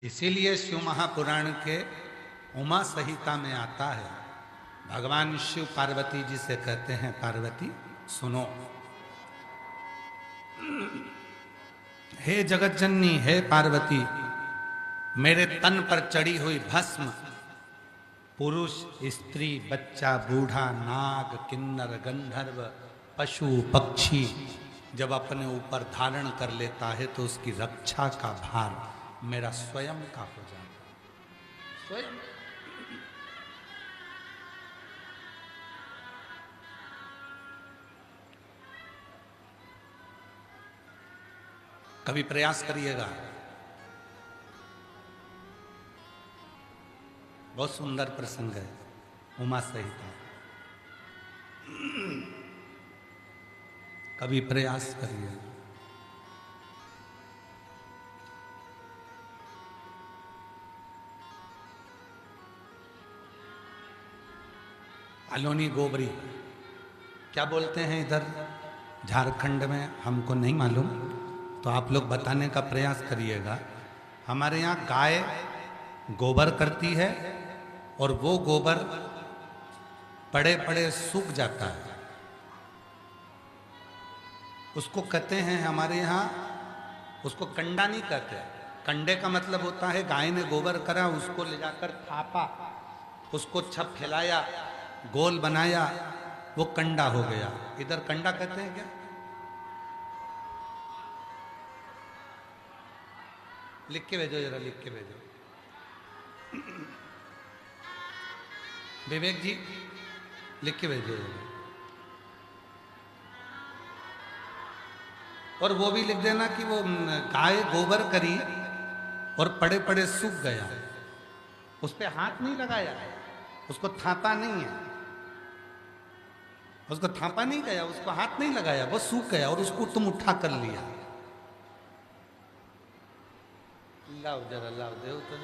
इसीलिए शिव महापुराण के उमा संहिता में आता है, भगवान शिव पार्वती जी से कहते हैं, पार्वती सुनो, हे जगत जननी, हे पार्वती, मेरे तन पर चढ़ी हुई भस्म पुरुष, स्त्री, बच्चा, बूढ़ा, नाग, किन्नर, गंधर्व, पशु, पक्षी जब अपने ऊपर धारण कर लेता है तो उसकी रक्षा का भार मेरा स्वयं का हो जाता है। स्वयं कभी प्रयास करिएगा, बहुत सुंदर प्रसंग है उमा संहिता। कभी प्रयास करिए। अलोनी गोबरी क्या बोलते हैं इधर झारखंड में, हमको नहीं मालूम, तो आप लोग बताने का प्रयास करिएगा। हमारे यहाँ गाय गोबर करती है और वो गोबर पड़े पड़े सूख जाता है, उसको कहते हैं हमारे यहाँ, उसको कंडा नहीं कहते। कंडे का मतलब होता है गाय ने गोबर करा, उसको ले जाकर थापा, उसको छप फैलाया, गोल बनाया, वो कंडा हो गया। इधर कंडा कहते हैं क्या? लिख के भेजो जरा, लिख के भेजो। विवेक जी लिख के भेजो जरा। और वो भी लिख देना कि वो गाय गोबर करी और पड़े पड़े सूख गया, उस पे हाथ नहीं लगाया, उसको थापा नहीं है, उसको थापा नहीं गया, उसको हाथ नहीं लगाया, वो सूख गया और उसको तुम उठा कर लिया। लाओ जरा, लाओ देव तो।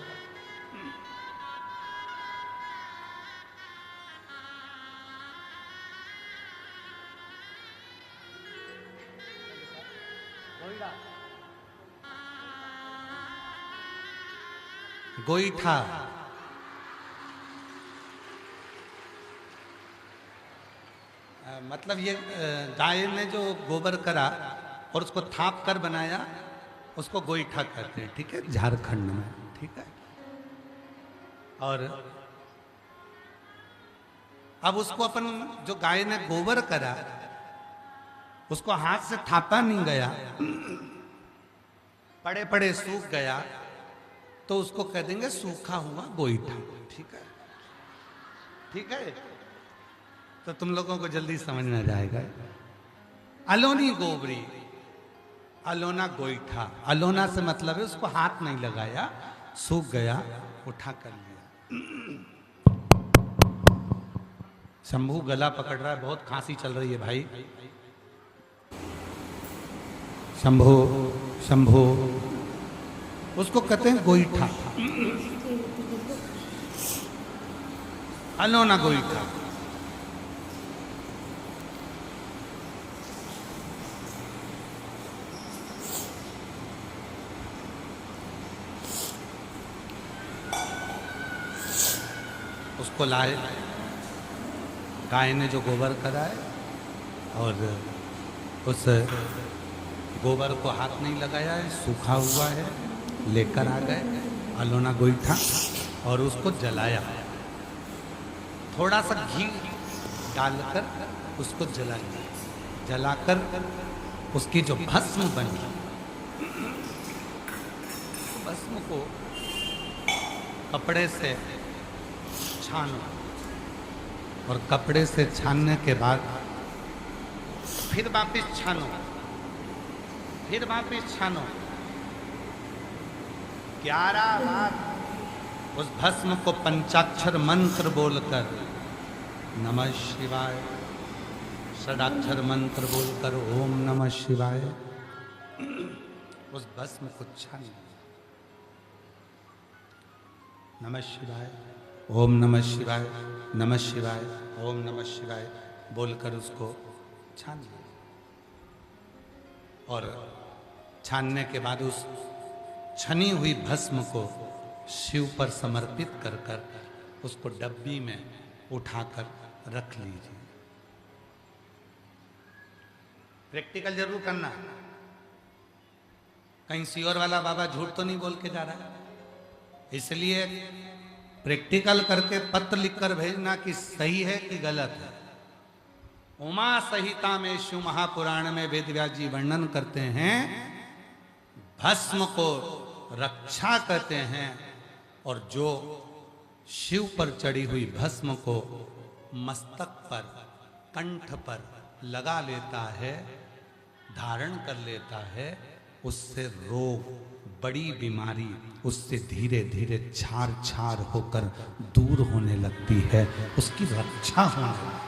गोईठा, मतलब ये गाय ने जो गोबर करा और उसको थाप कर बनाया, उसको गोईठा कहते हैं, ठीक है, झारखंड में, ठीक है। और अब उसको अपन जो गाय ने गोबर करा, उसको हाथ से थापा नहीं गया, पड़े पड़े सूख गया, तो उसको कह देंगे सूखा हुआ गोईठा, ठीक है, ठीक है। तो तुम लोगों को जल्दी समझ में आ जाएगा। अलोनी गोबरी, अलोना गोईठा, अलोना से मतलब है उसको हाथ नहीं लगाया, सूख गया, उठा कर लिया। शंभू गला पकड़ रहा है, बहुत खांसी चल रही है भाई। शंभू, शंभू, उसको कहते हैं गोईठा, अलोना गोईठा। उसको लाए, गाय ने जो गोबर करा है और उस गोबर को हाथ नहीं लगाया है, सूखा हुआ है, लेकर आ गए अलोना गोईठा और उसको जलाया, थोड़ा सा घी डालकर उसको जलाया, जलाकर उसकी जो भस्म बनी, भस्म को कपड़े से छानो और कपड़े से छानने के बाद फिर वापिस छानो, फिर वापिस छानो, 11 बार उस भस्म को पंचाक्षर मंत्र बोलकर, नमः शिवाय, षडाक्षर मंत्र बोलकर ओम नमः शिवाय, उस भस्म को छानो। नमः शिवाय, ओम नमः शिवाय, नमः शिवाय, ओम नमः शिवाय बोलकर उसको छान लिया। और छानने के बाद उस छनी हुई भस्म को शिव पर समर्पित कर कर उसको डब्बी में उठाकर रख लीजिए। प्रैक्टिकल जरूर करना, कहीं सियोर वाला बाबा झूठ तो नहीं बोल के जा रहा है, इसलिए प्रैक्टिकल करके पत्र लिखकर भेजना कि सही है कि गलत है। उमा संहिता में शिव महापुराण में वेदव्यास जी वर्णन करते हैं, भस्म को रक्षा करते हैं और जो शिव पर चढ़ी हुई भस्म को मस्तक पर, कंठ पर लगा लेता है, धारण कर लेता है, उससे रोग, बड़ी बीमारी उससे धीरे धीरे छार छार होकर दूर होने लगती है, उसकी रक्षा होने लगती है।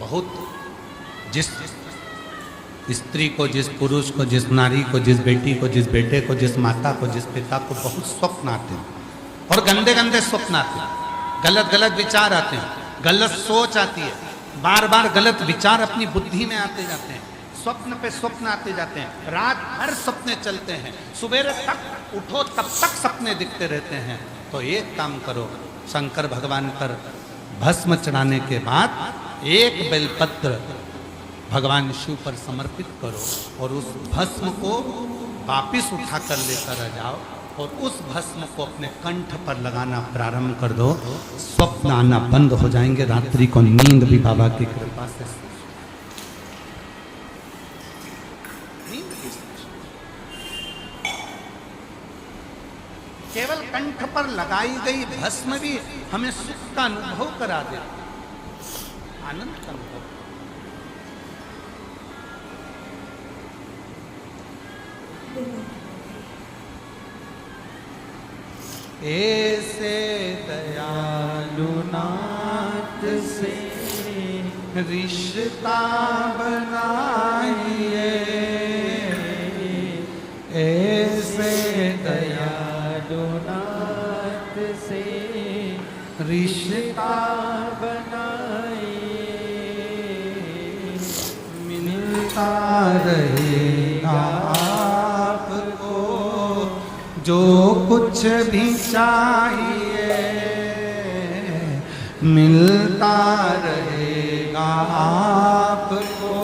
बहुत जिस स्त्री को, जिस पुरुष को, जिस नारी को, जिस बेटी को, जिस बेटे को, जिस माता को, जिस पिता को बहुत स्वप्न आते हैं और गंदे गंदे स्वप्न आते हैं, गलत गलत विचार आते हैं, गलत सोच आती है, बार बार गलत विचार अपनी बुद्धि में आते जाते हैं, स्वप्न पे स्वप्न आते जाते हैं, रात भर सपने चलते हैं, सुबह तक उठो तब तक सपने दिखते रहते हैं। तो एक काम करो, शंकर भगवान पर भस्म चढ़ाने के बाद एक बेलपत्र भगवान शिव पर समर्पित करो और उस भस्म को वापिस उठा कर लेकर आ जाओ और उस भस्म को अपने कंठ पर लगाना प्रारंभ कर दो। स्वप्न आना बंद हो जाएंगे, रात्रि को नींद भी बाबा की कृपा से केवल कंठ पर लगाई गई भस्म भी हमें सुख का अनुभव करा दे, आनंद का अनुभव। ऐसे दयालु नाथ से रिश्ता बनाइए, ऐसे दयालु नाथ से रिश्ता बनाइए, मिलता रहेगा आपको जो कुछ भी चाहिए, मिलता रहेगा आपको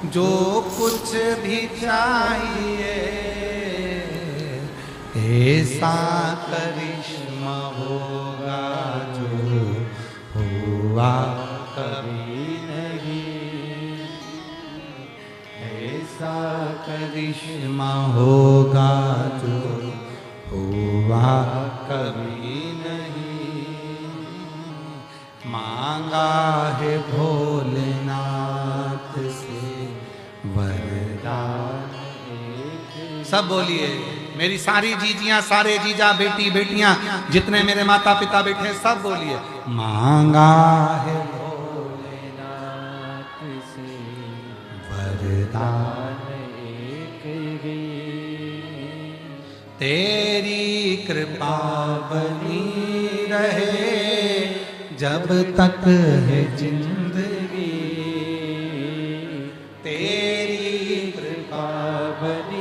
जो कुछ भी चाहिए, ऐसा करिश्मा होगा जो हुआ कभी नहीं, ऐसा करिश्मा होगा जो हुआ कभी नहीं, मांगा है भोलेनाथ से वरदान। सब बोलिए, मेरी सारी जीजियां, सारे जीजा, बेटी बेटियां, जितने मेरे माता पिता बैठे सब बोलिए, मांगा है भोलेनाथ से वरदान एक ही, तेरी कृपा बनी रहे जब तक है जिंदगी, तेरी कृपा बनी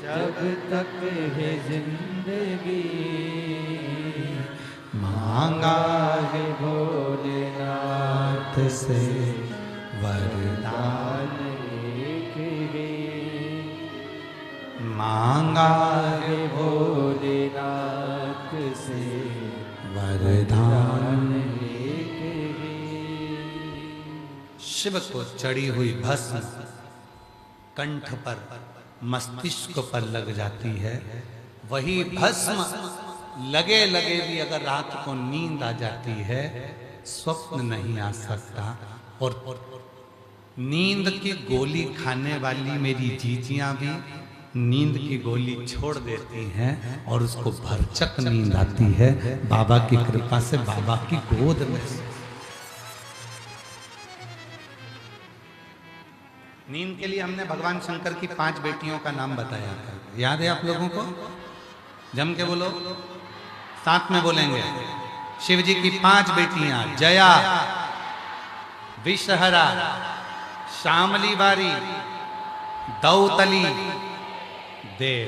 जब तक है जिंदगी, मांगा है भोलेनाथ से वरदान एक ही, मांगा है भोलेनाथ से वरदान एक ही। शिव को चढ़ी हुई भस्म कंठ पर, मस्तिष्क पर लग जाती है, वही भस्म लगे लगे भी अगर रात को नींद आ जाती है, स्वप्न नहीं आ सकता। और नींद की गोली खाने वाली मेरी जीजियां भी नींद की गोली छोड़ देती हैं और उसको भरचक नींद आती है बाबा की कृपा से, बाबा की गोद में। नींद के लिए हमने भगवान शंकर की 5 बेटियों का नाम बताया था, याद है आप लोगों को? जम के बोलो, साथ में बोलेंगे। शिव जी की 5 बेटियां, जया, विषहरा, श्यामली बारी, दौतली, देव।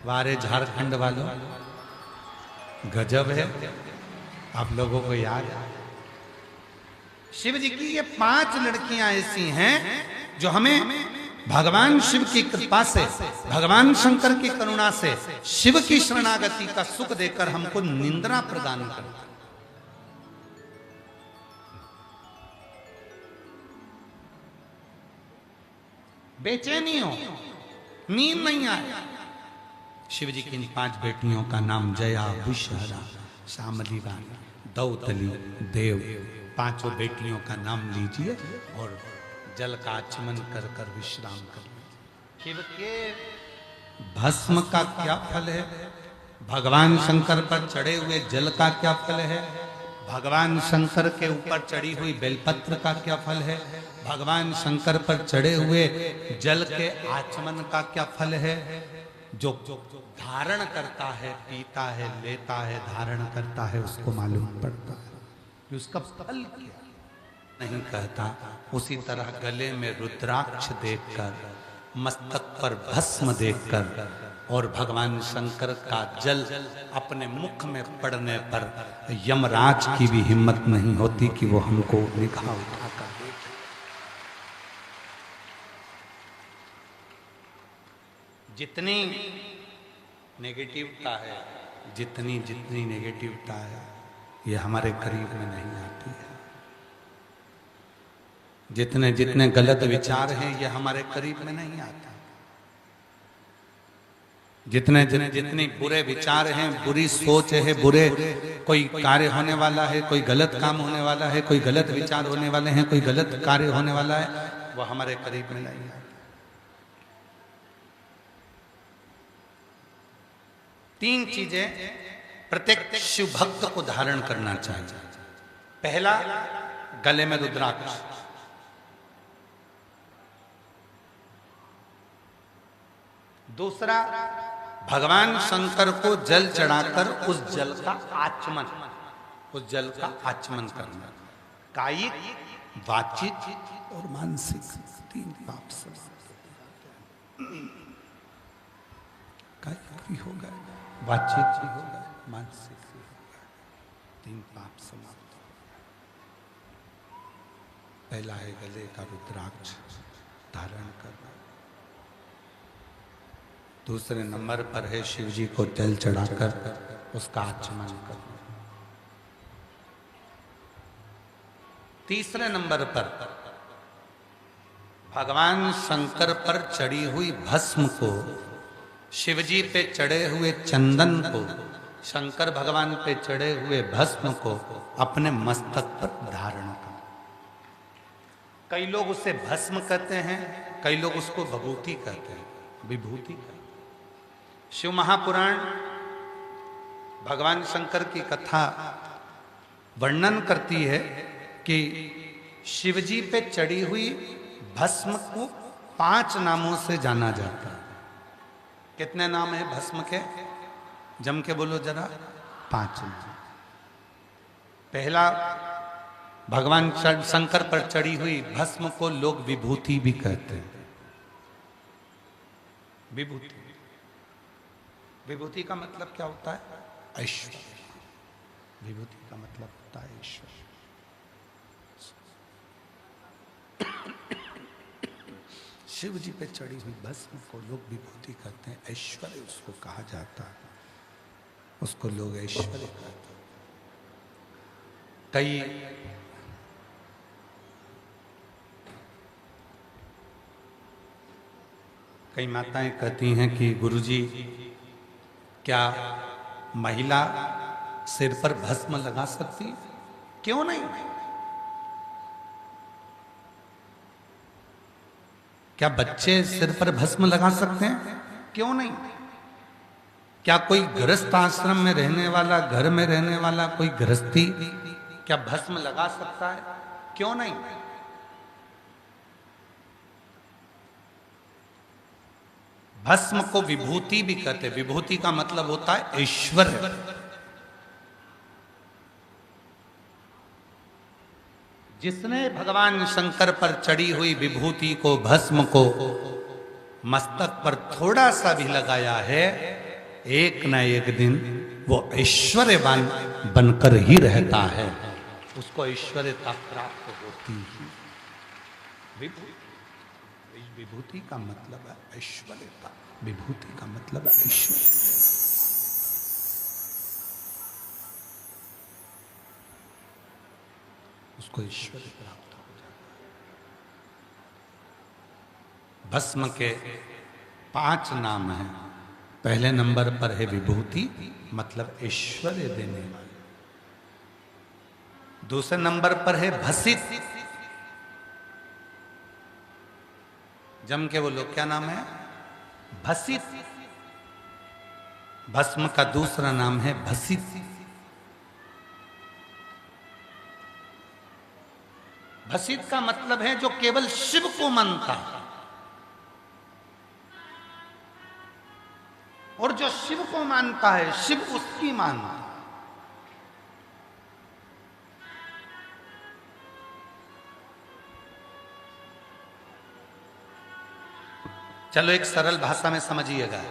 वारे झारखंड वालों, गजब है, आप लोगों को याद है? शिव जी की ये 5 लड़कियां ऐसी हैं जो हमें भगवान शिव की कृपा से, भगवान शंकर की करुणा से, शिव की शरणागति का सुख देकर हमको निंद्रा प्रदान करता। बेचैनी हो, नींद नहीं आए। शिव जी की इन 5 बेटियों का नाम जया, विषहरा, श्यामली बारी, दौतली, देव, 5 बेटियों का नाम लीजिए और जल का आचमन कर कर विश्राम कर लीजिए। शिव के भस्म का क्या फल है? भगवान शंकर पर चढ़े हुए जल का क्या फल है? भगवान शंकर के ऊपर चढ़ी हुई बेलपत्र का क्या फल है? भगवान शंकर पर चढ़े हुए जल के आचमन का क्या फल है? जो धारण करता है, पीता है, लेता है, धारण करता है, उसको मालूम पड़ता है उसका फल क्या नहीं कहता। उसी तरह गले में रुद्राक्ष देखकर, मस्तक पर भस्म देखकर और भगवान शंकर का जल अपने मुख में पड़ने पर यमराज की भी हिम्मत नहीं होती कि वो हमको निगाह उठाकर देखे। जितनी नेगेटिवता है, जितनी नेगेटिवता है, ये हमारे करीब में नहीं आती है। जितने गलत विचार हैं, ये हमारे करीब में नहीं आता। जितने बुरे विचार हैं, बुरी सोच है, बुरे कोई कार्य होने वाला है, कोई गलत काम होने वाला है, कोई गलत विचार होने वाले हैं, कोई गलत कार्य होने वाला है, वो हमारे करीब में नहीं आता। 3 चीजें प्रत्येक शिव भक्त को धारण करना चाहिए। पहला, गले में रुद्राक्ष। दूसरा, भगवान शंकर को जल चढ़ाकर उस जल का आचमन करना। कायिक, वाचिक और मानसिक 3 पाप समाप्त। कायिक भी होगा, वाचिक भी होगा, मानसिक भी होगा, 3 पाप समाप्त। पहला है गले का रुद्राक्ष धारण करना। दूसरे नंबर पर है शिव जी को जल चढ़ाकर उसका आचमन करना। तीसरे नंबर पर भगवान शंकर पर चढ़ी हुई भस्म को, शिवजी पे चढ़े हुए चंदन को, शंकर भगवान पे चढ़े हुए भस्म को अपने मस्तक पर धारण कर। कई लोग उसे भस्म कहते हैं, कई लोग उसको विभूति कहते हैं, विभूति कहते हैं। शिव महापुराण भगवान शंकर की कथा वर्णन करती है कि शिवजी पे चढ़ी हुई भस्म को 5 नामों से जाना जाता है। कितने नाम है भस्म के? जम के बोलो जरा। 5 नाम। पहला, भगवान शंकर पर चढ़ी हुई भस्म को लोग विभूति भी कहते हैं। विभूति, विभूति का मतलब क्या होता है? ऐश्वर्य। विभूति का मतलब होता है ऐश्वर्य। शिव जी पे चढ़ी हुई भस्म को लोग विभूति कहते हैं, ऐश्वर्य उसको कहा जाता है, उसको लोग ऐश्वर्य कहते हैं। कई माताएं कहती हैं कि गुरुजी, क्या महिला सिर पर भस्म लगा सकती है? क्यों नहीं? क्या बच्चे सिर पर भस्म लगा सकते हैं? क्यों नहीं? क्या कोई गृहस्थ आश्रम में रहने वाला, घर में रहने वाला कोई गृहस्थी क्या भस्म लगा सकता है? क्यों नहीं? भस्म को विभूति भी कहते हैं। विभूति का मतलब होता है ऐश्वर्य। जिसने भगवान शंकर पर चढ़ी हुई विभूति को, भस्म को मस्तक पर थोड़ा सा भी लगाया है, एक न एक दिन वो ऐश्वर्यवान बनकर ही रहता है, उसको ऐश्वर्यता प्राप्त होती है। विभूति का मतलब है ऐश्वर्यता, विभूति का मतलब है ऐश्वर्य। उसको ऐश्वर्य प्राप्त हो जाता है। भस्म के 5 नाम हैं। पहले नंबर पर है विभूति, मतलब ऐश्वर्य देने वाली। दूसरे नंबर पर है भसित। जम के बोलो, क्या नाम है? भसित। भस्म का दूसरा नाम है भसित। भसित का मतलब है जो केवल शिव को मानता है, और जो शिव को मानता है, शिव उसकी मानता है। चलो एक सरल भाषा में समझिएगा।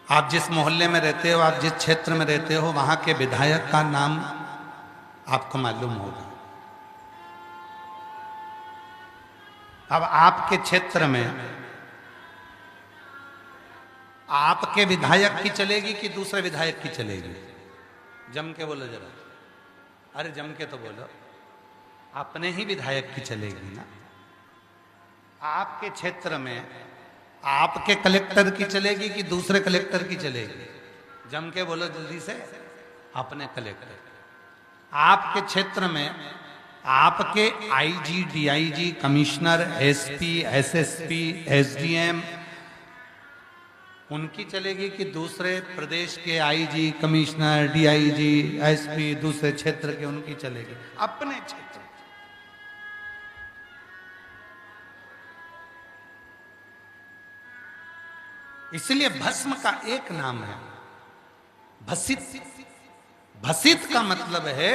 आप जिस मोहल्ले में रहते हो, आप जिस क्षेत्र में रहते हो, वहां के विधायक का नाम आपको मालूम होगा। अब आपके क्षेत्र में आपके विधायक की चलेगी कि दूसरे विधायक की चलेगी? जम के बोलो जरा। अरे जम के तो बोलो। अपने ही विधायक की चलेगी ना। आपके क्षेत्र में आपके कलेक्टर की चलेगी कि दूसरे कलेक्टर की चलेगी? जम के बोलो जल्दी से। अपने कलेक्टर। आपके क्षेत्र में आपके IG, DIG, commissioner, SP, SSP, SDM उनकी चलेगी कि दूसरे प्रदेश के आईजी, कमिश्नर, डीआईजी, एसपी दूसरे क्षेत्र के उनकी चलेगी? अपने क्षेत्र। इसलिए भस्म का एक नाम है भसित। भसित का मतलब है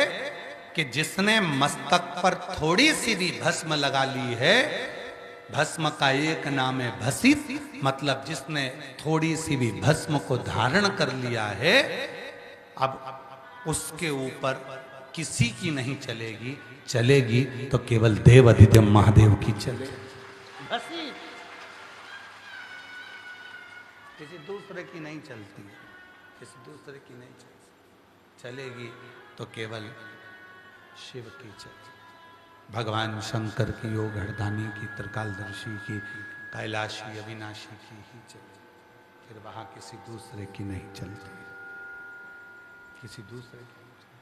कि जिसने मस्तक पर थोड़ी सी भी भस्म लगा ली है, भस्म का एक नाम है भसित, मतलब जिसने थोड़ी सी भी भस्म को धारण कर लिया है, अब उसके ऊपर किसी की नहीं चलेगी, चलेगी तो केवल देव अधिदेव महादेव की चलेगी। भसित किसी दूसरे की नहीं चलती, किसी दूसरे की नहीं चलती, चलेगी तो केवल शिव की चलेगी। भगवान शंकर की, योग हरदानी की, त्रिकालदर्शी की, कैलाशी अविनाशी की ही चलती, फिर वहां किसी दूसरे की नहीं चलती, किसी दूसरे की नहीं चलती।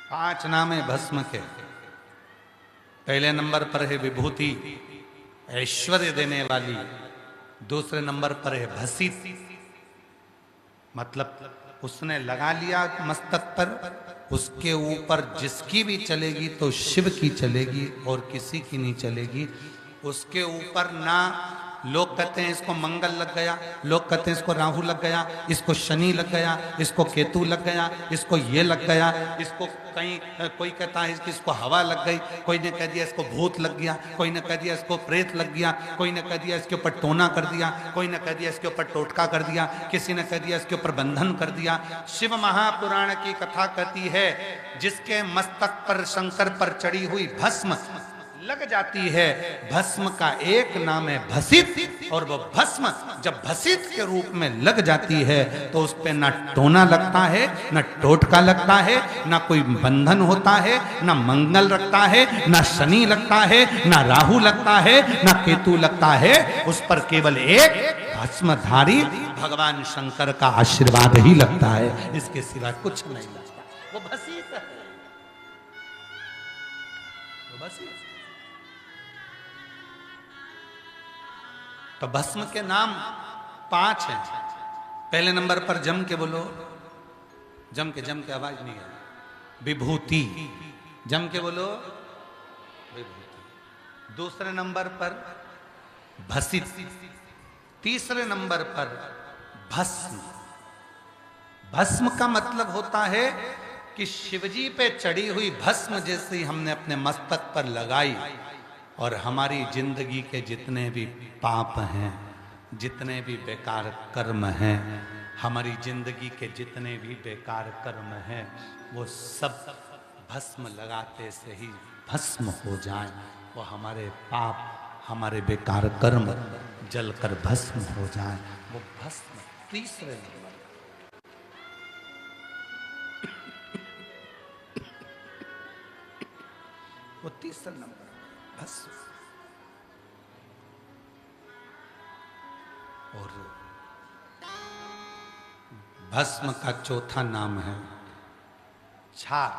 5 नाम है भस्म के। पहले नंबर पर है विभूति, ऐश्वर्य देने वाली। दूसरे नंबर पर है भसित, मतलब उसने लगा लिया मस्तक पर, उसके ऊपर जिसकी भी चलेगी तो शिव की चलेगी और किसी की नहीं चलेगी। उसके ऊपर ना लोग कहते हैं इसको मंगल लग गया, लोग कहते हैं इसको राहु लग गया, इसको शनि लग गया, इसको केतु लग गया, इसको ये लग गया, इसको कहीं कोई कहता है कि इसको हवा लग गई, कोई ने कह दिया इसको भूत लग गया, कोई ने कह दिया इसको प्रेत लग गया, कोई ने कह दिया इसके ऊपर टोना कर दिया, कोई ने कह दिया इसके ऊपर टोटका कर दिया, किसी ने कह दिया इसके ऊपर बंधन कर दिया। शिव महापुराण की कथा कहती है जिसके मस्तक पर शंकर पर चढ़ी हुई भस्म लग जाती है, भस्म का एक नाम है भसित, और वो भस्म जब भसित के रूप में लग जाती है तो उस पे ना टोना लगता है, ना टोटका लगता है, ना कोई बंधन होता है, ना मंगल लगता है, ना शनि लगता है, ना राहु लगता है, ना केतु लगता है। उस पर केवल एक भस्मधारी भगवान शंकर का आशीर्वाद ही लगता है, इसके सिवा कुछ नहीं लगता। वो भसित है, वो भसित। तो भस्म के नाम 5 हैं। पहले नंबर पर जम के बोलो, जम के आवाज नहीं है, विभूति। जम के बोलो विभूति। दूसरे नंबर पर भसित, तीसरे नंबर पर भस्म। भस्म का मतलब होता है कि शिवजी पे चढ़ी हुई भस्म जैसी हमने अपने मस्तक पर लगाई और हमारी जिंदगी के जितने भी पाप हैं, जितने भी बेकार कर्म हैं, हमारी जिंदगी के जितने भी बेकार कर्म हैं, वो सब भस्म लगाते से ही भस्म हो जाएं। वो हमारे पाप, हमारे बेकार कर्म जलकर भस्म हो जाएं। वो भस्म तीसरे नंबर, वो तीसरे नंबर भस्म। और भस्म का चौथा नाम है छार।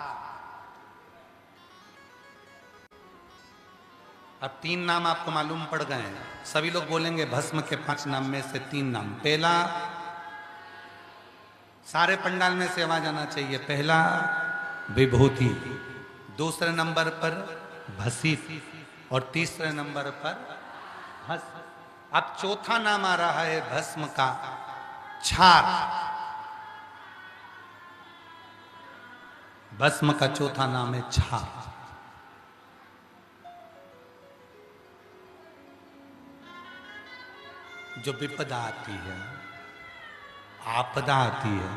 अब 3 नाम आपको मालूम पड़ गए हैं। सभी लोग बोलेंगे भस्म के 5 नाम में से 3 नाम। पहला, सारे पंडाल में से आवाज आना चाहिए, पहला विभूति, दूसरे नंबर पर भसित और तीसरे नंबर पर भस्म। अब चौथा नाम आ रहा है भस्म का छार। भस्म का चौथा नाम है छार। जो विपदा आती है, आपदा आती है,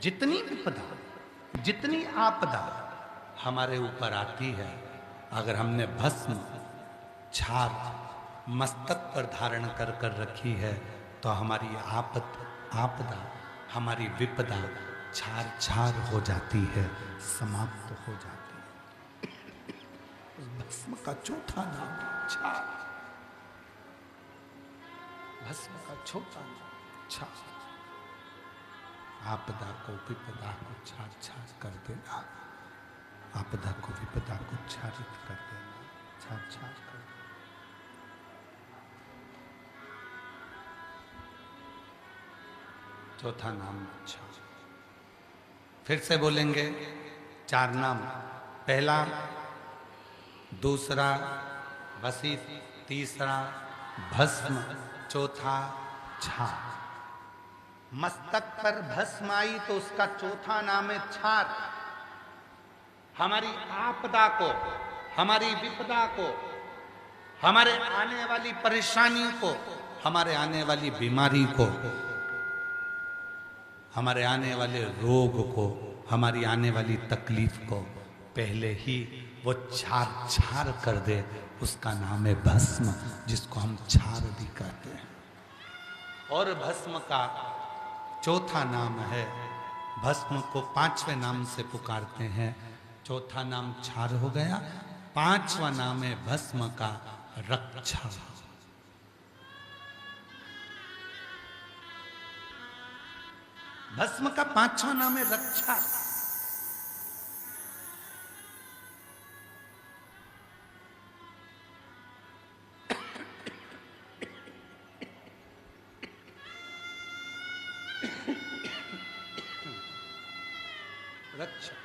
जितनी विपदा, जितनी आपदा हमारे ऊपर आती है, अगर हमने भस्म छार मस्तक पर धारण कर कर रखी है तो हमारी आपदा, हमारी विपदा छार छार हो जाती है, समाप्त हो जाती है। भस्म का चौथा नाम छार। भस्म का चौथा नाम छार। आपदा को, विपदा को छार छार कर देना, आपदा को, विपदा को छारित कर देना, छार छार कर देना। चौथा नाम छार। फिर से बोलेंगे 4 नाम। पहला, दूसरा भसित, तीसरा भस्म, चौथा छार। मस्तक पर भस्म आई तो उसका चौथा नाम है छार। हमारी आपदा को, हमारी विपदा को, हमारे आने वाली परेशानी को, हमारे आने वाली बीमारी को, हमारे आने वाले रोग को, हमारी आने वाली तकलीफ को पहले ही वो छार छार कर दे, उसका नाम है भस्म, जिसको हम छार भी कहते हैं। और भस्म का चौथा नाम है, भस्म को 5वें नाम से पुकारते हैं। चौथा नाम छार हो गया, 5वां नाम है भस्म का रक्षा। भस्म का 5वां नाम है रक्षा। रक्षा,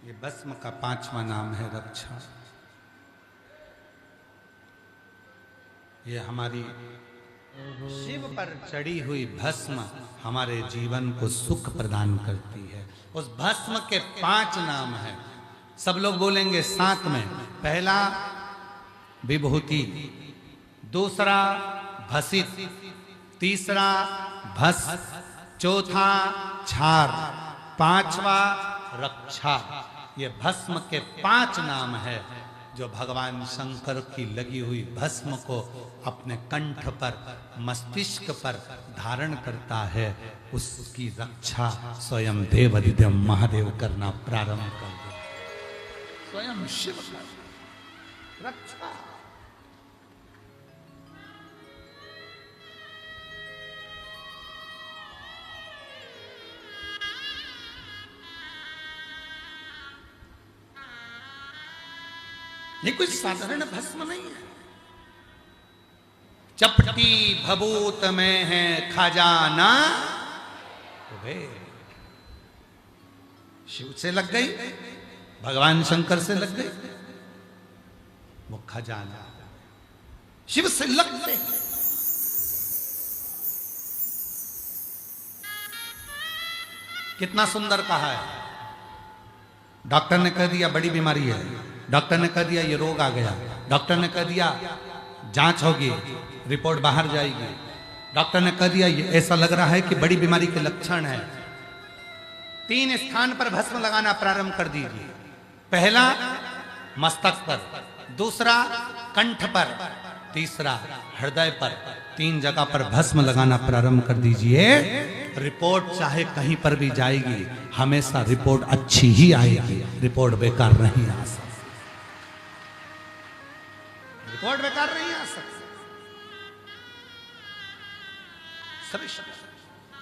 ये भस्म का 5वां नाम है रक्षा। ये हमारी शिव पर चढ़ी हुई भस्म हमारे जीवन को सुख प्रदान करती है। उस भस्म के 5 नाम हैं। सब लोग बोलेंगे साथ में। पहला विभूति, दूसरा भसित, तीसरा भस्म, चौथा छार, 5वां रक्षा। ये भस्म के 5 नाम है जो भगवान शंकर की लगी हुई भस्म को अपने कंठ पर, मस्तिष्क पर धारण करता है। उसकी रक्षा स्वयं देवाधिदेव महादेव करना प्रारंभ कर दे। स्वयं शिव कर रक्षा। ये कोई साधारण भस्म नहीं है। चपटी भभूत में है खजाना। शिव से लग गई, भगवान शंकर से लग गई, वो खजाना शिव से लग गए। कितना सुंदर कहा है। डॉक्टर ने कह दिया बड़ी बीमारी है, डॉक्टर ने कह दिया ये रोग आ गया, डॉक्टर ने कह दिया जांच होगी, रिपोर्ट बाहर जाएगी, डॉक्टर ने कह दिया ये ऐसा लग रहा है कि बड़ी बीमारी के लक्षण है। 3 स्थान पर भस्म लगाना प्रारंभ कर दीजिए। पहला मस्तक पर, दूसरा कंठ पर, तीसरा हृदय पर। 3 जगह पर भस्म लगाना प्रारंभ कर दीजिए। रिपोर्ट चाहे कहीं पर भी जाएगी, हमेशा रिपोर्ट अच्छी ही आएगी, रिपोर्ट बेकार नहीं आ सकती, रिपोर्ट बेकार नहीं आ सकती, सभी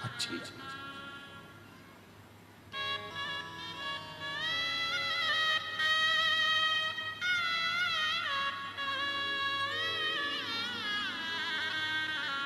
अच्छी।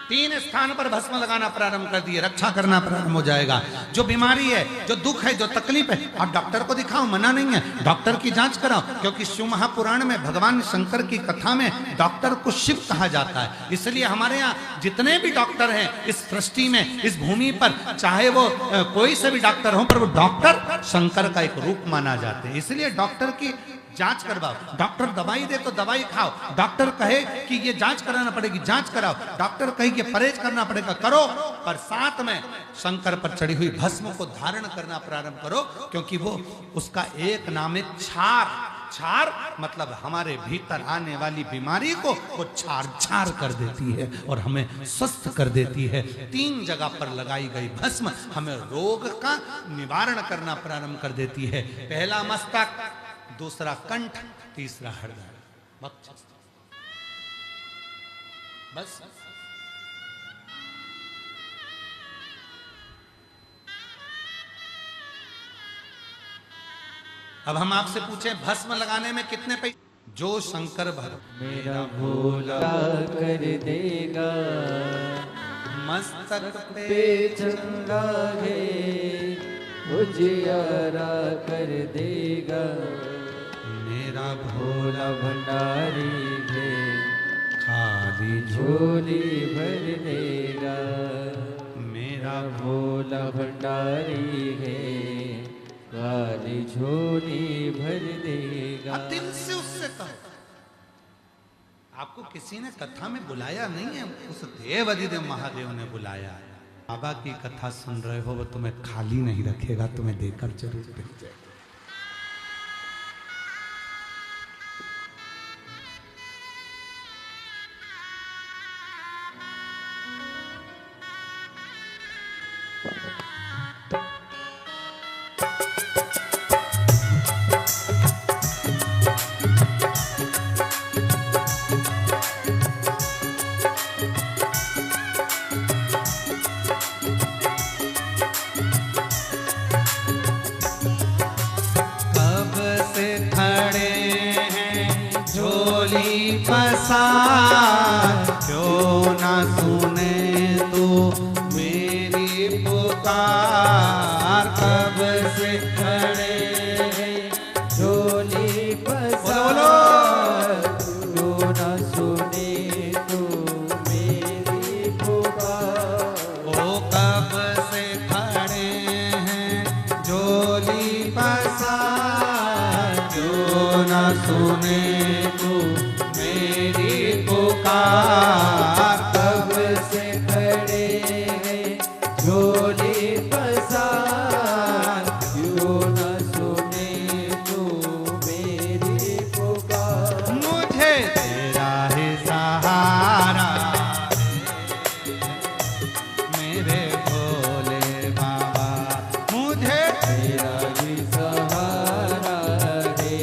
तीन स्थान पर भस्म लगाना प्रारंभ कर दिए, रक्षा करना प्रारंभ हो जाएगा। जो बीमारी है, जो दुख है, जो तकलीफ है, आप डॉक्टर को दिखाओ, मना नहीं है, डॉक्टर की जांच कराओ, क्योंकि शिव महापुराण में भगवान शंकर की कथा में डॉक्टर को शिव कहा जाता है। इसलिए हमारे यहाँ जितने भी डॉक्टर हैं इस सृष्टि में, इस भूमि पर, चाहे वो कोई से भी डॉक्टर हो, पर वो डॉक्टर शंकर का एक रूप माना जाते हैं। इसलिए डॉक्टर की जांच करवाओ। डॉक्टर दवाई दे तो दवाई खाओ, डॉक्टर कहे कि ये जांच कराना पड़ेगी, जांच कराओ, डॉक्टर कहे कि परहेज करना पड़ेगा, करो, पर साथ में शंकर पर चढ़ी हुई भस्म को धारण करना प्रारंभ करो, क्योंकि वो उसका एक नाम है छार। छार मतलब हमारे भीतर आने वाली बीमारी को वो छार छार कर देती है और हमें स्वस्थ कर देती है। 3 जगह पर लगाई गई भस्म हमें रोग का निवारण करना प्रारंभ कर देती है। पहला मस्तक, दूसरा कंठ, तीसरा हृदय। बस अब हम आपसे पूछें भस्म लगाने में कितने पैसे? जो शंकर मेरा भोला कर देगा, मस्तक पे चंदा है उजियारा कर देगा। मेरा भोला भंडारी है खाली झोली भर देगा। मेरा भोला भंडारी है खाली झोली भर देगा। अब दिल से उससे कहो। आपको किसी ने कथा में बुलाया नहीं है, उस देव अधिदेव महादेव ने बुलाया है। बाबा की कथा सुन रहे हो, वो तुम्हें खाली नहीं रखेगा, तुम्हें देकर जरूर भेजेगा। क्यों ना सुने तू मेरी पुकार, कब से खड़े हैं झोली पसार। क्यों ना सुने तू मेरी पुकार। ओ कब से खड़े हैं झोली पसार, क्यों ना सुने तू मेरी पुकार। कब से खड़े हैं झोली पसार। क्यों न सुने तू मेरी पुकार। मुझे तेरा ही सहारा, मेरे भोले बाबा, मुझे तेरा ही सहारा है।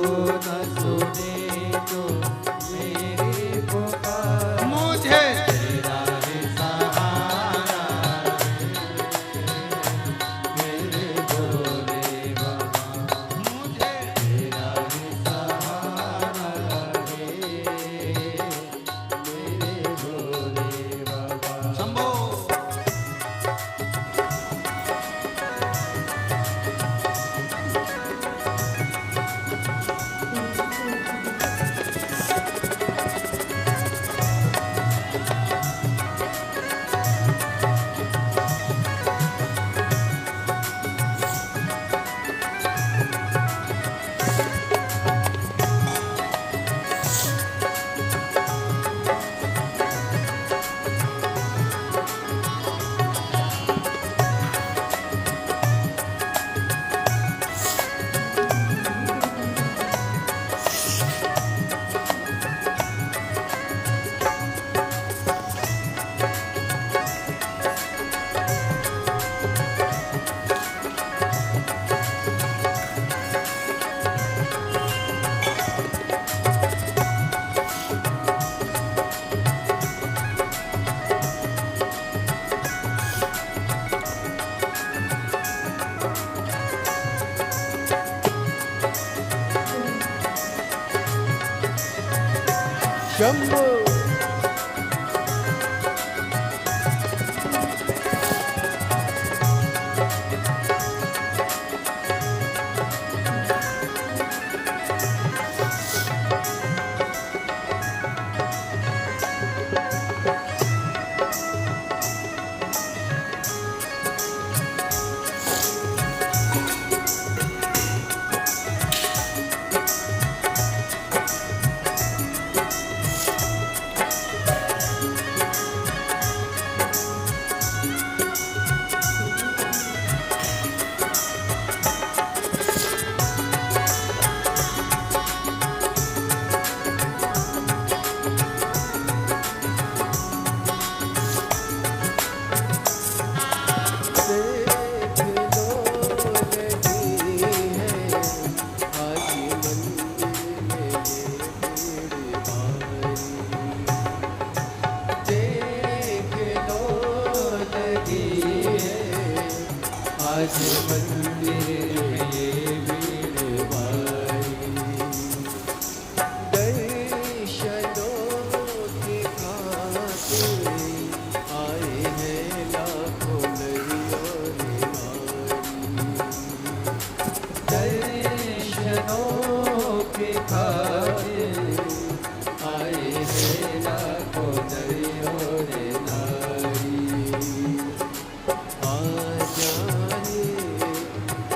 न सुने तो मेरी पुकार। मुझे तेरा ही सहारा मेरे भोले बाबा, मुझे तेरा ही सहारा मेरे भोले बाबा। शंभो। शंभो। आज मंदिर में ये भीड़ भारी, दर्शनों की खातिर आए हैं लाखों नर और नारी। दर्शनों की खातिर आए हैं लाखों नर और नारी।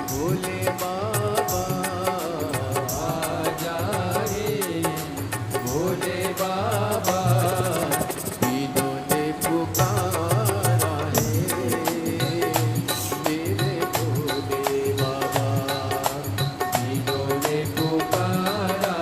भोले बाबा आ जाए, भोले बाबा तीनों ने पुकारा है, मेरे भोले बाबा तीनों ने पुकारा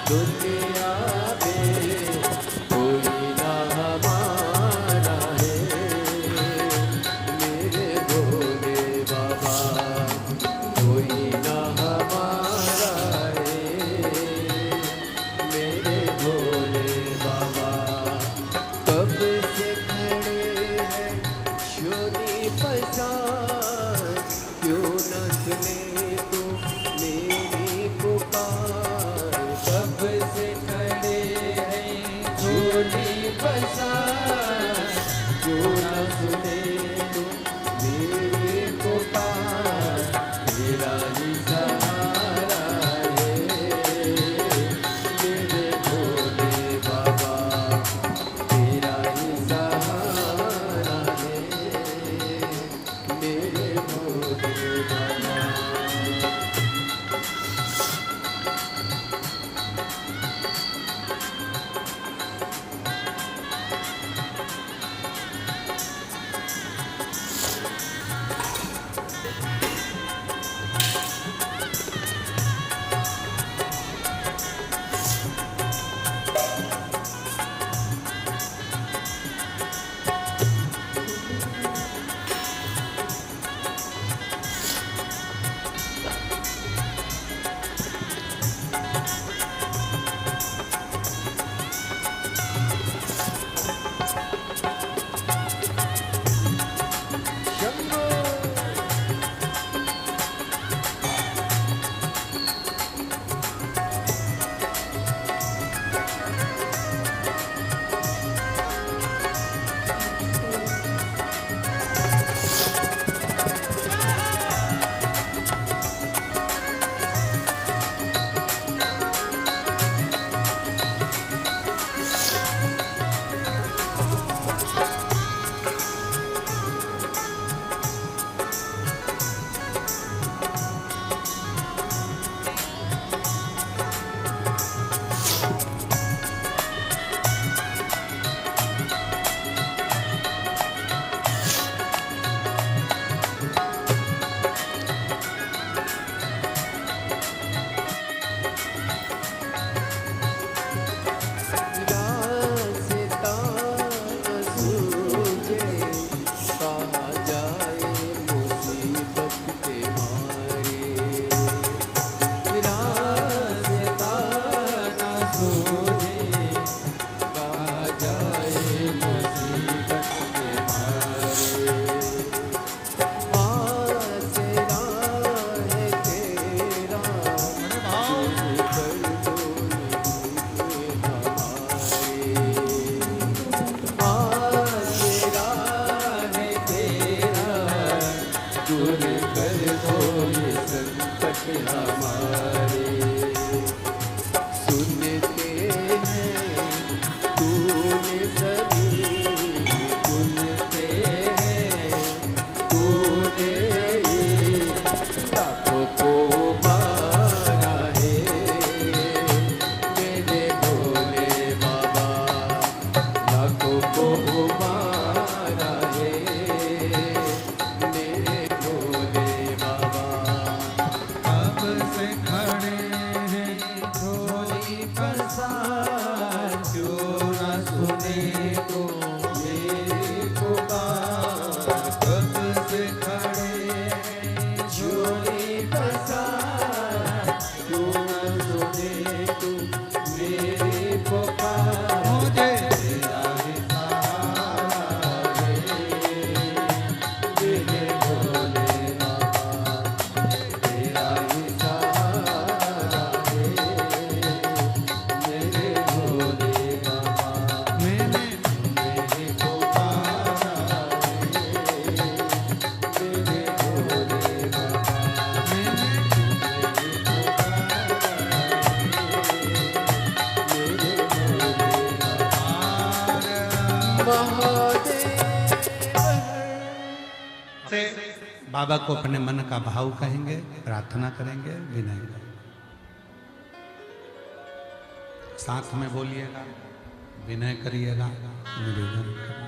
दुनिया में कोई ना हमारा है मेरे भोले बाबा, कोई ना हमारा है मेरे भोले बाबा। कब से खड़े हैं शोनी पहचान, क्यों न सुने तू मेरी पुकार। कब से खड़े हैं शोनी पहचान, क्यों न सुने तू मेरी पुकार। तेरा ही सहारा है मेरे भोले बाबा, तेरा ही सहारा है मेरे भोले बाबा। शंभो रास्ता न सूझे, कहाँ जाए मुसीबत के मारे। रास्ता न सूझे, कहाँ जाए मुसीबत के मारे। आसरा है तेरा, चुन कर दो ये हमारे। आसरा है तेरा, चुन कर दो ये संकट हमारे। सुनते हैं तूने सभी, सुनते हैं तूने लाखों को मारा है मेरे भोले बाबा, लाखों को मारा है मेरे भोले बाबा। कब से खड़े हैं झोली प्रसाद, क्यों न सुने को मेरी पुकार। कब से खड़े हैं झोली प्रसाद, क्यों न सुने तू मेरी पुकार। मुझे तेरा ही सहारा है मेरे भोले बाबा, तेरा ही सहारा है मेरे भोले बाबा। मैंने तुम्हें पुकारा है मेरे भोले बाबा, मैंने तुम्हें से बाबा को अपने मन का भाव कहेंगे, प्रार्थना करेंगे, विनय करेंगे। साथ में बोलिएगा, विनय करिएगा, निवेदन करिएगा।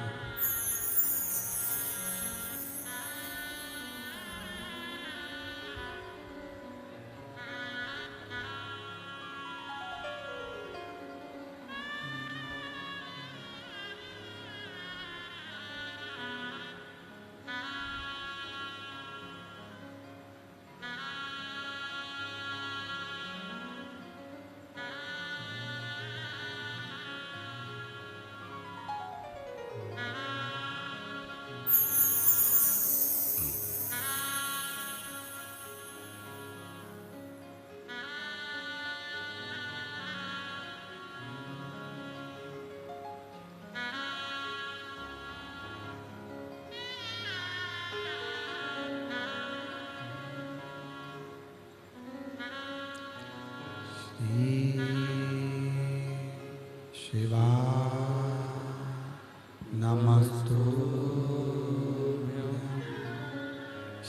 शिवा नमस्तु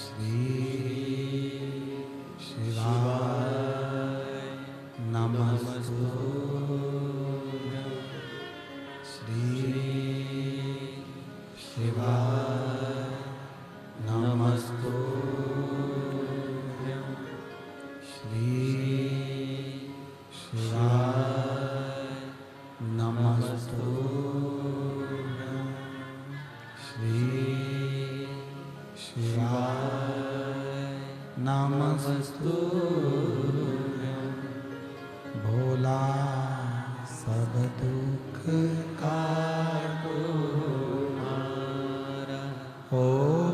श्री शिवाय नमस्तु श्री शिवाय नमस्तु श्री शिवाय नमस्तु श्री शिवाय नमस्तु भोला सब दुख काटो हमारा, ओ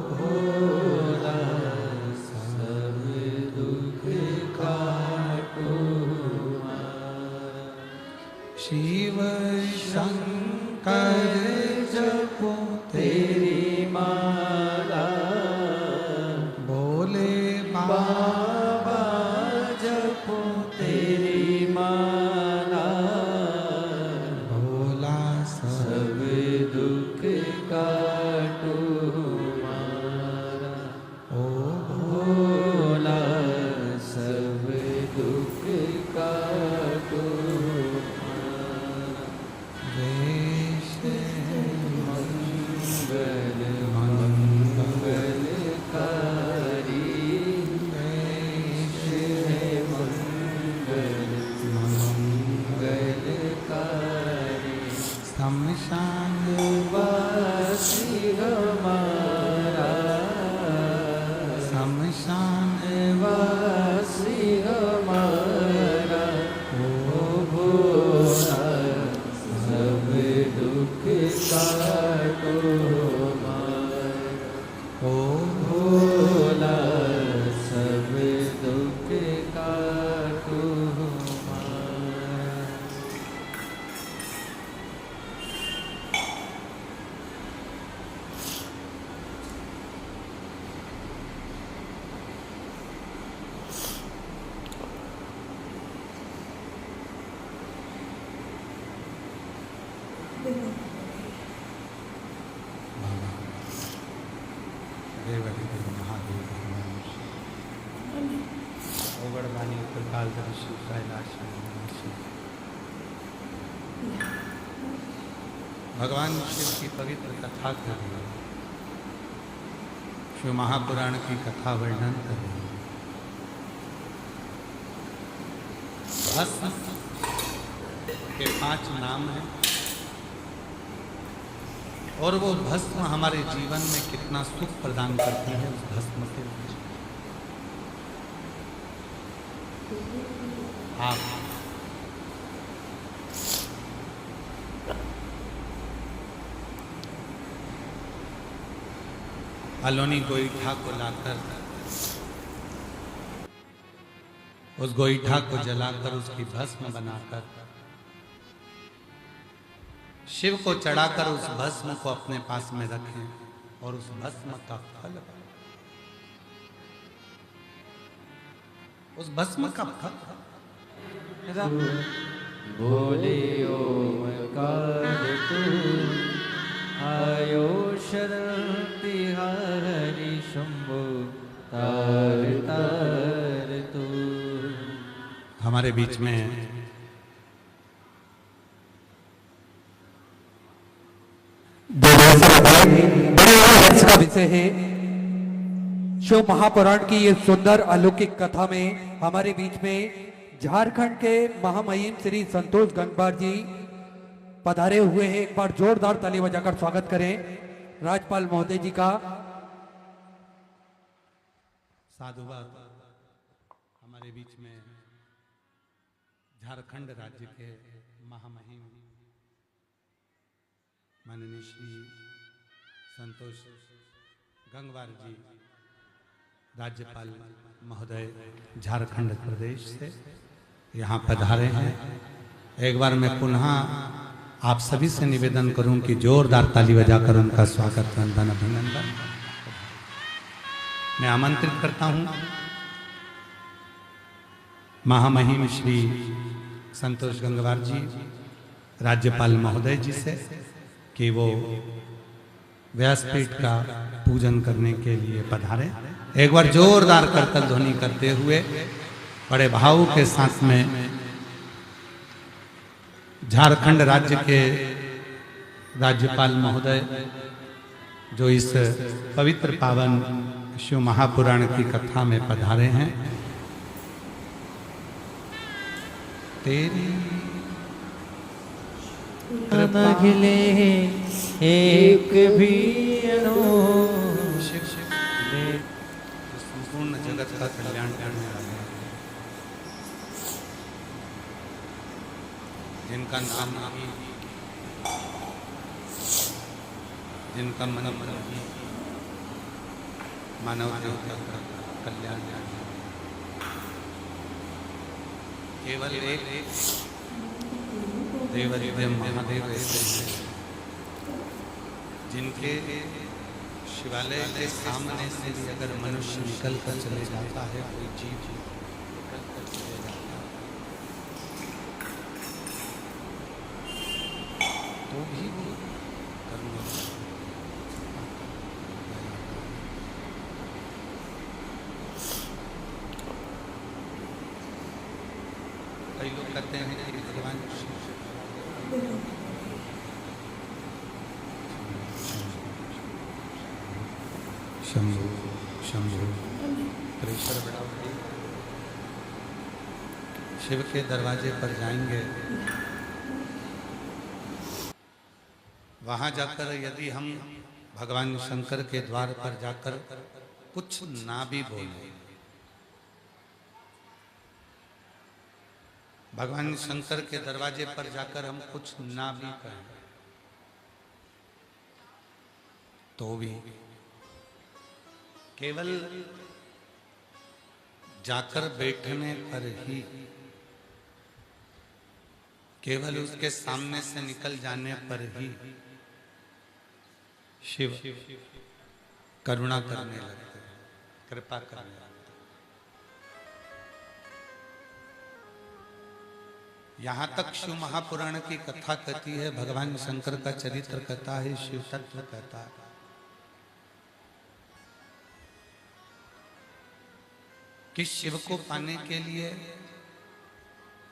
भोला सब दुख काटो हमारा। शिव शंकर जपो तेरी माला, भोले बाबा जपो तेरी माला, भोला सब दुख काटो हमारा, ओ भोला सब दुख काटो हमारा। देश मंगल मंगलकारी, देश मंगल मंगलकारी, शमशान वासी हमारा, शमशान वासी हमारा, ओ भोला सब दुख काटो हमारा, ओ भोला सब दुख काटो हमारा। बाबा देवाधिदेव महादेव भगवान ओगड़वाणी त्रिकालदर्शी कैलाश निवासी भगवान शिव की पवित्र कथा करें, शिव महापुराण की कथा वर्णन करें। भस्म के 5 नाम हैं और वो भस्म हमारे जीवन में कितना सुख प्रदान करती है। उस भस्म के आप अलोनी गोईठा को लाकर उस गोईठा को जलाकर उसकी भस्म बनाकर शिव को चढ़ाकर उस भस्म को अपने पास में रखें और उस भस्म का फल, उस भस्म का फल बोले ओमकार तू आयो शरण तिहारी शंभो तार तार तू। हमारे बीच में हर्ष का विषय है। शिव महापुराण की ये सुंदर अलौकिक कथा में हमारे बीच में झारखंड के महामहिम श्री संतोष गंगवार जी पधारे हुए हैं। एक बार जोरदार ताली बजाकर स्वागत करें राज्यपाल महोदय जी का। साधुवाद हमारे बीच में झारखंड राज्य के महामहिम माननीय श्री संतोष गंगवार जी राज्यपाल महोदय झारखंड प्रदेश से यहाँ पधारे हैं। एक बार मैं पुनः आप सभी से निवेदन करूं कि जोरदार ताली बजाकर उनका स्वागत वंदन अभिनंदन मैं आमंत्रित करता हूं महामहिम श्री संतोष गंगवार जी राज्यपाल महोदय जी से कि वो व्यासपीठ का पूजन करने के लिए पधारे। एक बार जोरदार करतल ध्वनि करते हुए बड़े भाव के साथ में झारखंड राज्य के राज्यपाल महोदय जो इस पवित्र पावन शिव महापुराण की कथा में पधारे हैं। तेरी नगले एक भी संपूर्ण जगत का कल्याण करने वाले हैं, जिनका नाम नहीं, जिनका मन नहीं, मानव देवता का कल्याण केवल एक देवदेव महादेव ऐसे हैं जिनके शिवालय के सामने से भी अगर मनुष्य निकल कर चले जाता है, कोई जीव निकल कर चले जाता है, तो भी वो करुणा। कई लोग कहते हैं कि भगवान शंभु शंभु प्रेशर बढ़ाओ। शिव के दरवाजे पर जाएंगे, वहां जाकर यदि हम भगवान शंकर के द्वार पर जाकर कुछ ना भी बोले, भगवान शंकर के दरवाजे पर जाकर हम कुछ ना भी कहें, तो भी केवल जाकर बैठने पर ही, केवल उसके सामने से निकल जाने पर ही शिव करुणा करने लगते हैं, कृपा करने लगते हैं। यहाँ तक शिव महापुराण की कथा कहती है, भगवान शंकर का चरित्र कहता है, शिव तत्व कहता है कि शिव को पाने के लिए,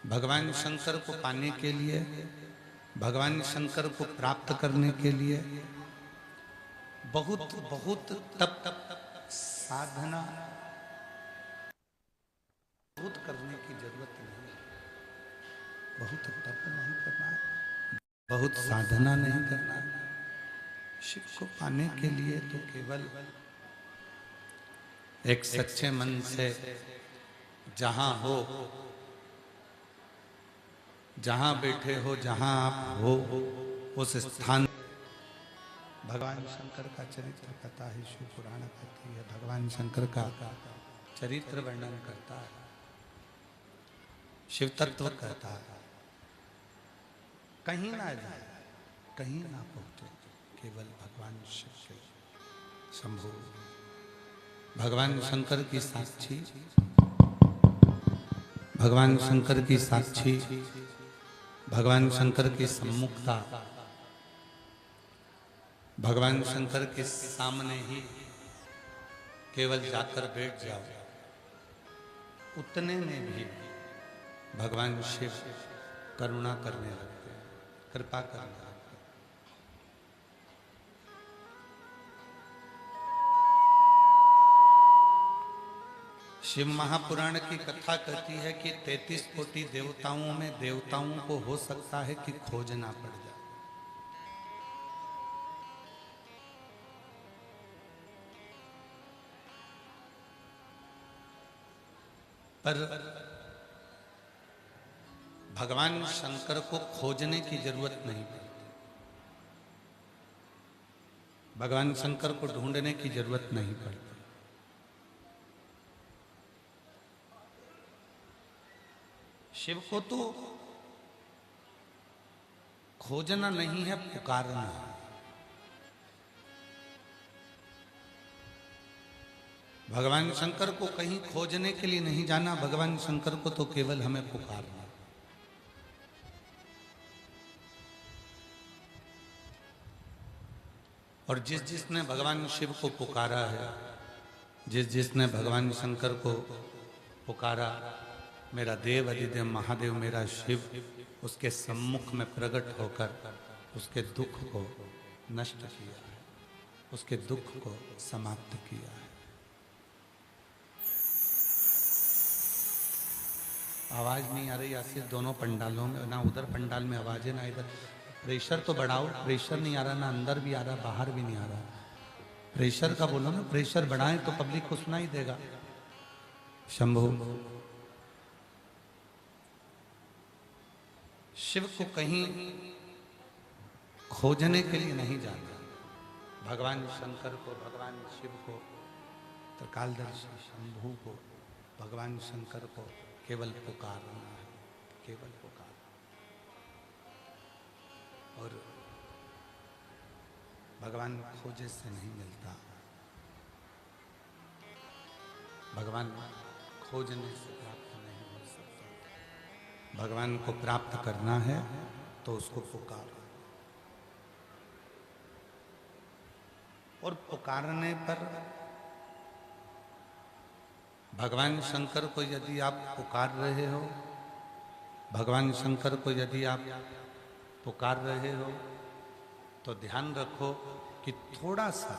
भगवान शंकर को पाने के लिए, भगवान शंकर को प्राप्त करने के लिए बहुत बहुत तप साधना बहुत करने की जरूरत नहीं है। बहुत तप नहीं करना है, बहुत साधना नहीं करना है। शिव को पाने के लिए तो केवल एक सच्चे मन से जहां हो, जहां बैठे हो, जहां आप हो, उस स्थान भगवान शंकर का चरित्र कहता है, शिव पुराण कहती है, भगवान शंकर का चरित्र वर्णन करता है, शिव तत्व कहता है। कहीं ना जाए, कहीं ना पहुंचे, केवल भगवान शिव के शंभु, भगवान शंकर की साक्षी, भगवान शंकर की साक्षी, भगवान शंकर की सम्मुखता, भगवान शंकर के सामने ही केवल जाकर बैठ जाओ, उतने में भी भगवान शिव करुणा करने लगते हैं, कृपा करने लगते हैं। शिव महापुराण की कथा कहती है कि 33 कोटि देवताओं में देवताओं को हो सकता है कि खोजना पड़ जाए, पर भगवान शंकर को खोजने की जरूरत नहीं पड़ती, भगवान शंकर को ढूंढने की जरूरत नहीं पड़ती। शिव को तो खोजना नहीं है, पुकारना है। भगवान शंकर को कहीं खोजने के लिए नहीं जाना, भगवान शंकर को तो केवल हमें पुकारना। और जिस जिसने भगवान शिव को पुकारा है, जिस जिसने भगवान शंकर को पुकारा, मेरा देव अधिदेव महादेव मेरा शिव उसके सम्मुख में प्रकट होकर उसके दुख को नष्ट किया है, उसके दुख को समाप्त किया है। आवाज नहीं आ रही आसिफ दोनों पंडालों में, ना उधर पंडाल में आवाज है ना इधर। प्रेशर तो बढ़ाओ, प्रेशर नहीं आ रहा, ना अंदर भी आ रहा बाहर भी नहीं आ रहा। प्रेशर का बोलो ना, प्रेशर बढ़ाएं तो पब्लिक को सुनाई देगा। शंभु शिव को कहीं खोजने के लिए नहीं जाना, भगवान शंकर को, भगवान शिव को, त्रिकालदर्शी शंभु को, भगवान शंकर को केवल पुकारना है, केवल पुकार। और भगवान खोजे से नहीं मिलता, भगवान खोजने से प्राप्त नहीं हो सकता। भगवान को प्राप्त करना है तो उसको पुकार, और पुकारने पर भगवान शंकर को यदि आप पुकार रहे हो, भगवान शंकर को यदि आप पुकार रहे हो, तो ध्यान रखो कि थोड़ा सा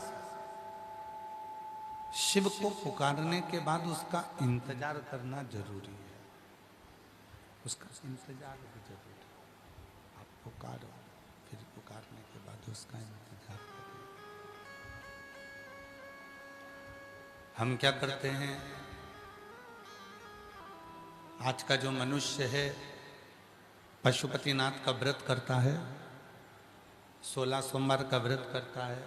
शिव को पुकारने के बाद उसका इंतजार करना जरूरी है, उसका इंतजार भी जरूरी है। आप पुकारो, फिर पुकारने के बाद उसका इंतजार करो। हम क्या करते हैं, आज का जो मनुष्य है पशुपतिनाथ का व्रत करता है, 16 सोमवार का व्रत करता है,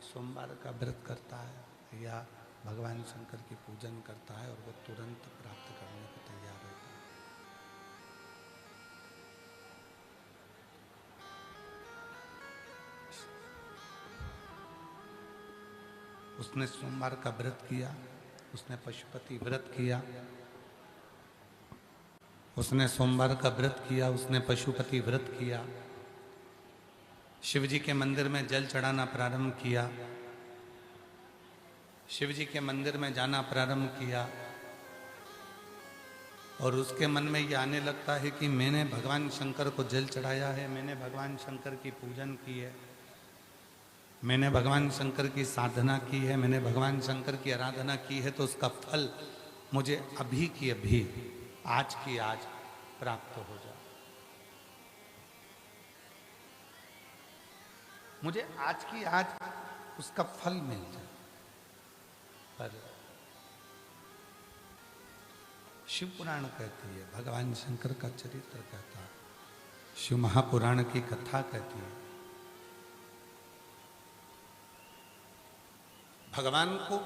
सोमवार का व्रत करता है, या भगवान शंकर की पूजन करता है, और वो तुरंत प्राप्त करने को तैयार रहता है। उसने सोमवार का व्रत किया, उसने पशुपति व्रत किया, उसने सोमवार का व्रत किया, उसने पशुपति व्रत किया, शिव जी के मंदिर में जल चढ़ाना प्रारंभ किया, शिव जी के मंदिर में जाना प्रारंभ किया, और उसके मन में ये आने लगता है कि मैंने भगवान शंकर को जल चढ़ाया है, मैंने भगवान शंकर की पूजन की है, मैंने भगवान शंकर की साधना की है, मैंने भगवान शंकर की आराधना की है, तो उसका फल मुझे अभी की अभी, आज की आज प्राप्त हो जाए, मुझे आज की आज उसका फल मिल जाए। पर शिव पुराण कहती है, भगवान शंकर का चरित्र कहता है, शिव महापुराण की कथा कहती है, भगवान को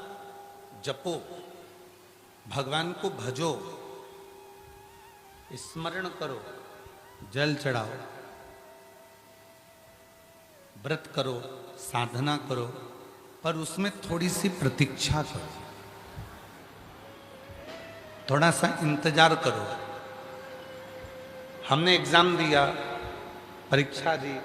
जपो, भगवान को भजो, स्मरण करो, जल चढ़ाओ, व्रत करो, साधना करो, पर उसमें थोड़ी सी प्रतीक्षा करो, थोड़ा सा इंतजार करो। हमने एग्जाम दिया, परीक्षा दी,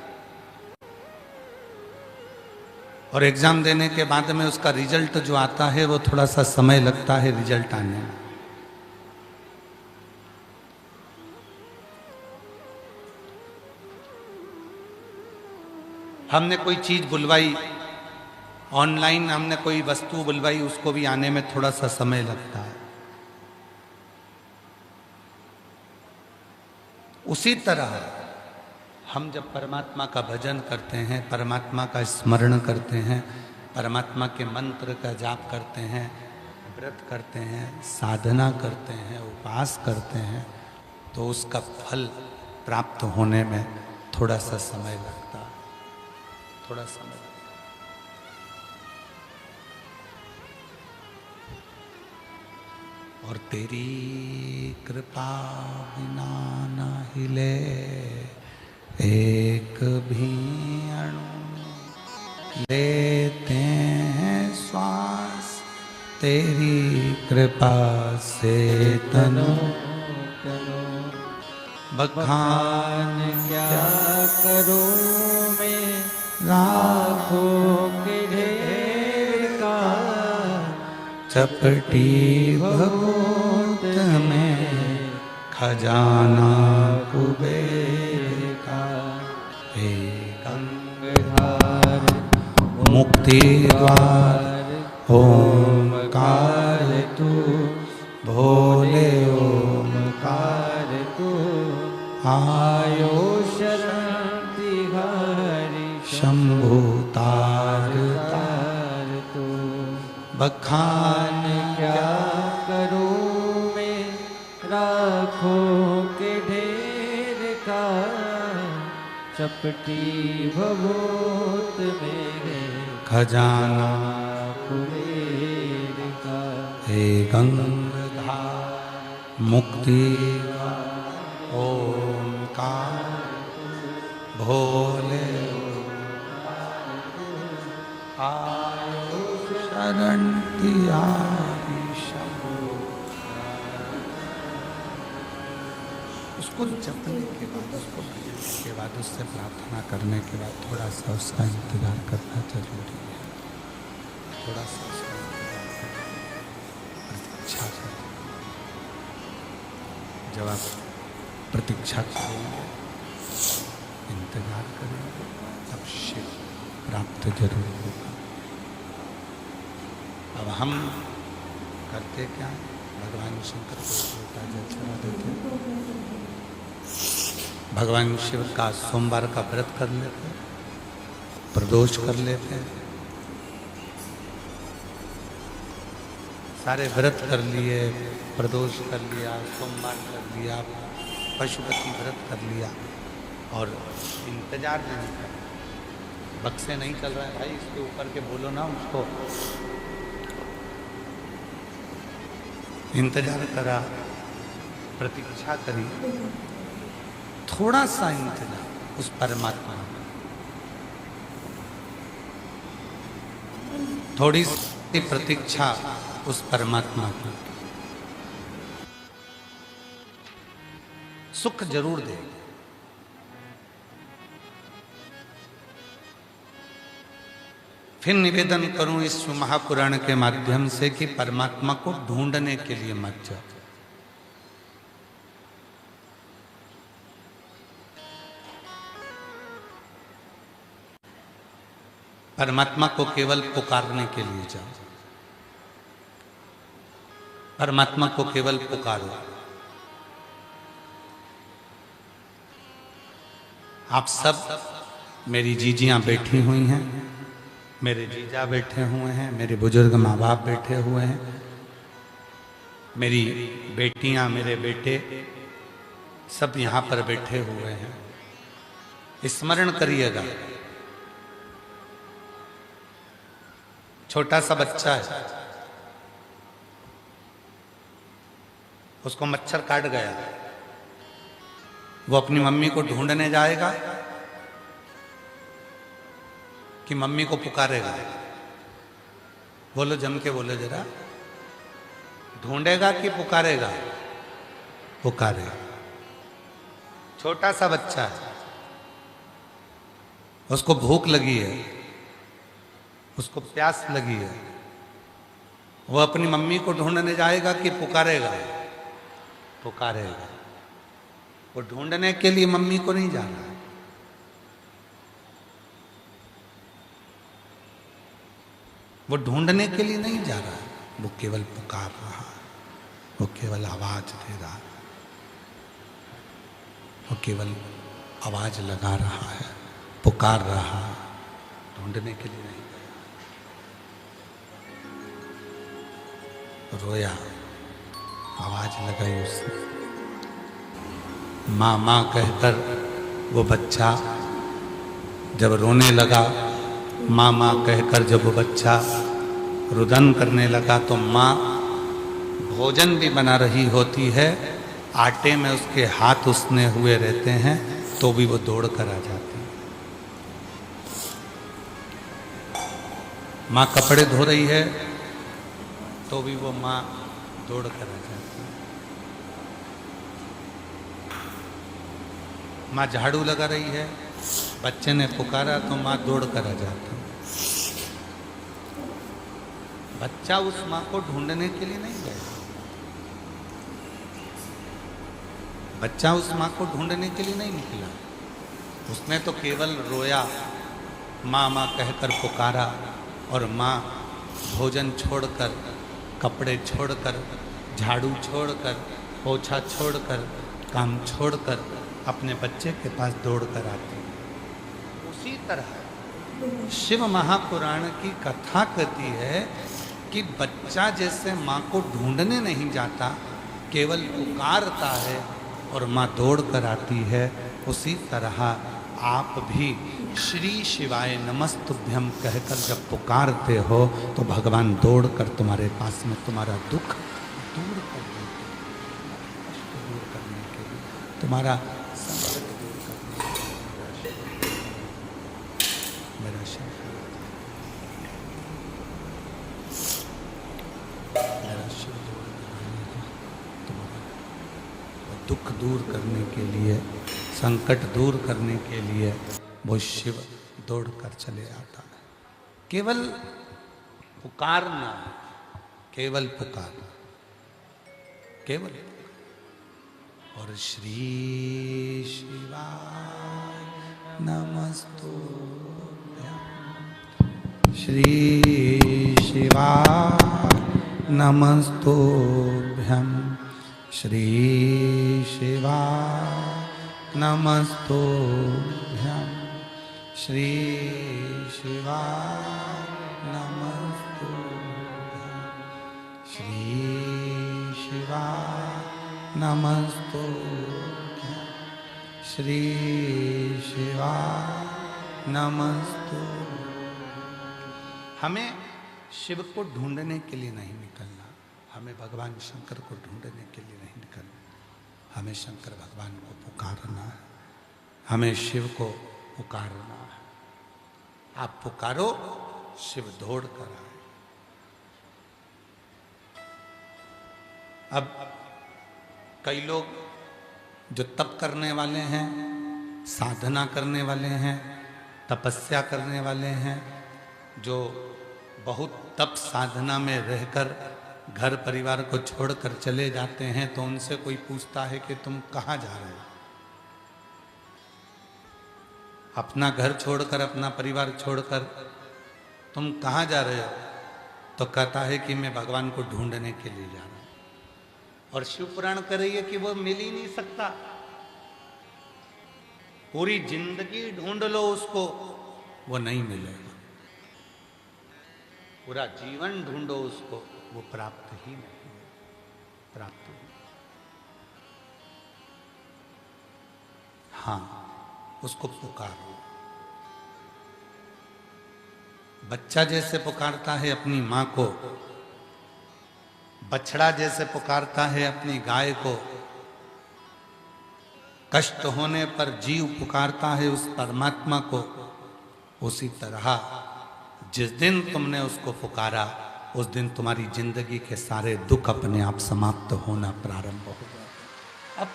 और एग्जाम देने के बाद में उसका रिजल्ट जो आता है वो थोड़ा सा समय लगता है रिजल्ट आने में। हमने कोई चीज बुलवाई ऑनलाइन, हमने कोई वस्तु बुलवाई, उसको भी आने में थोड़ा सा समय लगता है। उसी तरह हम जब परमात्मा का भजन करते हैं, परमात्मा का स्मरण करते हैं, परमात्मा के मंत्र का जाप करते हैं, व्रत करते हैं, साधना करते हैं, उपवास करते हैं, तो उसका फल प्राप्त होने में थोड़ा सा समय लगता है, थोड़ा समय। और तेरी कृपा बिना न हिले एक भी अणु, लेते हैं श्वास तेरी कृपा से तनु बखान क्या करूं मैं राखो लाखों के ढेर का चपटी भभूत में खजाना कुबेर का। हे गंगाधार मुक्ति द्वार ओमकार तू, भोले ओमकार तू आयो शरण तिहारी शंभु तार तार तू बखान क्या करूं मैं लाखों के ढेर का चपटी भभूत में खजाना कुबेर का। हे गंगाधार मुक्ति ओमकार भोले आयो शरण तिहारी शंभु। उसको जपने के बाद, उसको भजने के बाद, उससे प्रार्थना करने के बाद थोड़ा सा उसका इंतजार करना जरूरी है। थोड़ा सा उसका इंतजार करना, प्रतीक्षा करें। जब आप प्रतीक्षा करेंगे, इंतजार करेंगे, तब शिव प्राप्त जरूर होगा। अब हम करते क्या हैं? भगवान शंकर को छोटा जल चढ़ा देते हैं, भगवान शिव का सोमवार का व्रत कर लेते हैं, प्रदोष कर लेते हैं, सारे व्रत कर लिए, प्रदोष कर लिया, सोमवार कर लिया, पशुपति व्रत कर लिया और इंतजार नहीं कर, बक्से नहीं चल रहा है भाई, इसके ऊपर के बोलो ना उसको। इंतजार करा, प्रतीक्षा करी, थोड़ा सा इंतजार उस परमात्मा का, थोड़ी सी प्रतीक्षा उस परमात्मा की, सुख जरूर देगा। फिर निवेदन करूं इस महापुराण के माध्यम से कि परमात्मा को ढूंढने के लिए मत जाओ। परमात्मा को केवल पुकारने के लिए जाओ, परमात्मा को केवल पुकारो। आप सब, मेरी जीजियां बैठी हुई हैं, मेरे जीजा बैठे हुए हैं, मेरे बुजुर्ग माँ बाप बैठे हुए हैं, मेरी बेटियां, मेरे बेटे सब यहाँ पर बैठे हुए हैं। स्मरण करिएगा, छोटा सा बच्चा है, उसको मच्छर काट गया, वो अपनी मम्मी को ढूंढने जाएगा कि मम्मी को पुकारेगा? बोलो, जम के बोलो जरा, ढूंढेगा कि पुकारेगा? पुकारेगा। छोटा सा बच्चा है, उसको भूख लगी है, उसको प्यास लगी है, वो अपनी मम्मी को ढूंढने जाएगा कि पुकारेगा? पुकारेगा। वो ढूंढने के लिए मम्मी को नहीं जा रहा है, वो ढूंढने के लिए नहीं जा रहा है, वो केवल पुकार रहा है, वो केवल आवाज दे रहा है, वो केवल आवाज लगा रहा है, पुकार रहा है, ढूंढने के लिए नहीं गया। रोया, आवाज लगाई उसने, माँ माँ कहकर वो बच्चा जब रोने लगा, माँ माँ कहकर जब वो बच्चा रुदन करने लगा, तो माँ भोजन भी बना रही होती है, आटे में उसके हाथ उसने हुए रहते हैं, तो भी वो दौड़ कर आ जाती है। माँ कपड़े धो रही है तो भी वो माँ दौड़ कर आ जाती है। माँ झाड़ू लगा रही है, बच्चे ने पुकारा तो माँ दौड़ कर आ जाती है। बच्चा उस माँ को ढूंढने के लिए नहीं गया, बच्चा उस माँ को ढूंढने के लिए नहीं निकला, उसने तो केवल रोया, माँ माँ कहकर पुकारा, और माँ भोजन छोड़कर, कपड़े छोड़कर, झाड़ू छोड़कर, पोछा छोड़कर, काम छोड़कर अपने बच्चे के पास दौड़ कर आती। उसी तरह शिव महापुराण की कथा कहती है कि बच्चा जैसे माँ को ढूंढने नहीं जाता, केवल पुकारता है और माँ दौड़ कर आती है, उसी तरह आप भी श्री शिवाय नमस्तुभ्यम कहकर जब पुकारते हो तो भगवान दौड़ कर तुम्हारे पास में तुम्हारा दुख दूर करने के लिए, कष्ट दूर करने के लिए, तुम्हारा संकट दूर करने के लिए मेरा शिव दौड़ कर तुम्हारा दुख दूर करने के लिए, संकट दूर करने के लिए वो शिव दौड़ कर चले आता है। केवल पुकारना, केवल पुकार, केवल पुकार। और श्री शिवाय नमस्तुभ्यम, श्री शिवाय नमस्तुभ्यम, श्री शिवाय नमस्तुभ्यं, श्री शिवाय नमस्तुभ्यं, श्री शिवाय नमस्तुभ्यं, श्री शिवाय नमस्तुभ्यं। हमें शिव को ढूंढने के लिए नहीं निकलना, हमें भगवान शंकर को ढूंढने के लिए नहीं निकलना, हमें शंकर भगवान को पुकारना है, हमें शिव को पुकारना है। आप पुकारो, शिव दौड़ कर आए। अब कई लोग जो तप करने वाले हैं, साधना करने वाले हैं, तपस्या करने वाले हैं, जो बहुत तप साधना में रहकर घर परिवार को छोड़कर चले जाते हैं, तो उनसे कोई पूछता है कि तुम कहाँ जा रहे हो? अपना घर छोड़कर, अपना परिवार छोड़कर तुम कहाँ जा रहे हो? तो कहता है कि मैं भगवान को ढूंढने के लिए जा रहा हूं। और शिव पुराण कह रही है कि वो मिल ही नहीं सकता, पूरी जिंदगी ढूंढ लो उसको, वो नहीं मिलेगा। पूरा जीवन ढूंढो उसको, वो प्राप्त ही नहीं, प्राप्त नहीं। हाँ, उसको पुकारो। बच्चा जैसे पुकारता है अपनी माँ को, बछड़ा जैसे पुकारता है अपनी गाय को, कष्ट होने पर जीव पुकारता है उस परमात्मा को, उसी तरह जिस दिन तुमने उसको पुकारा, उस दिन तुम्हारी जिंदगी के सारे दुख अपने आप समाप्त होना प्रारंभ हो गए।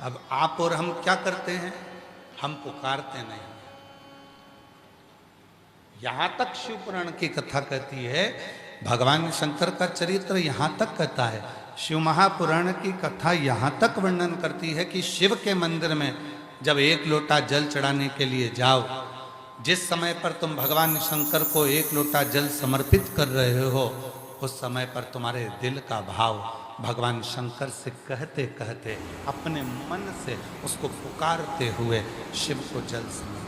अब आप और हम क्या करते हैं? हम पुकारते नहीं। यहां तक शिव पुराण की कथा कहती है, भगवान शंकर का चरित्र यहां तक कहता है, शिव महापुराण की कथा यहां तक वर्णन करती है कि शिव के मंदिर में जब एक लोटा जल चढ़ाने के लिए जाओ, जिस समय पर तुम भगवान शंकर को एक लोटा जल समर्पित कर रहे हो, उस समय पर तुम्हारे दिल का भाव भगवान शंकर से कहते कहते अपने मन से उसको पुकारते हुए शिव को जल समर्पित।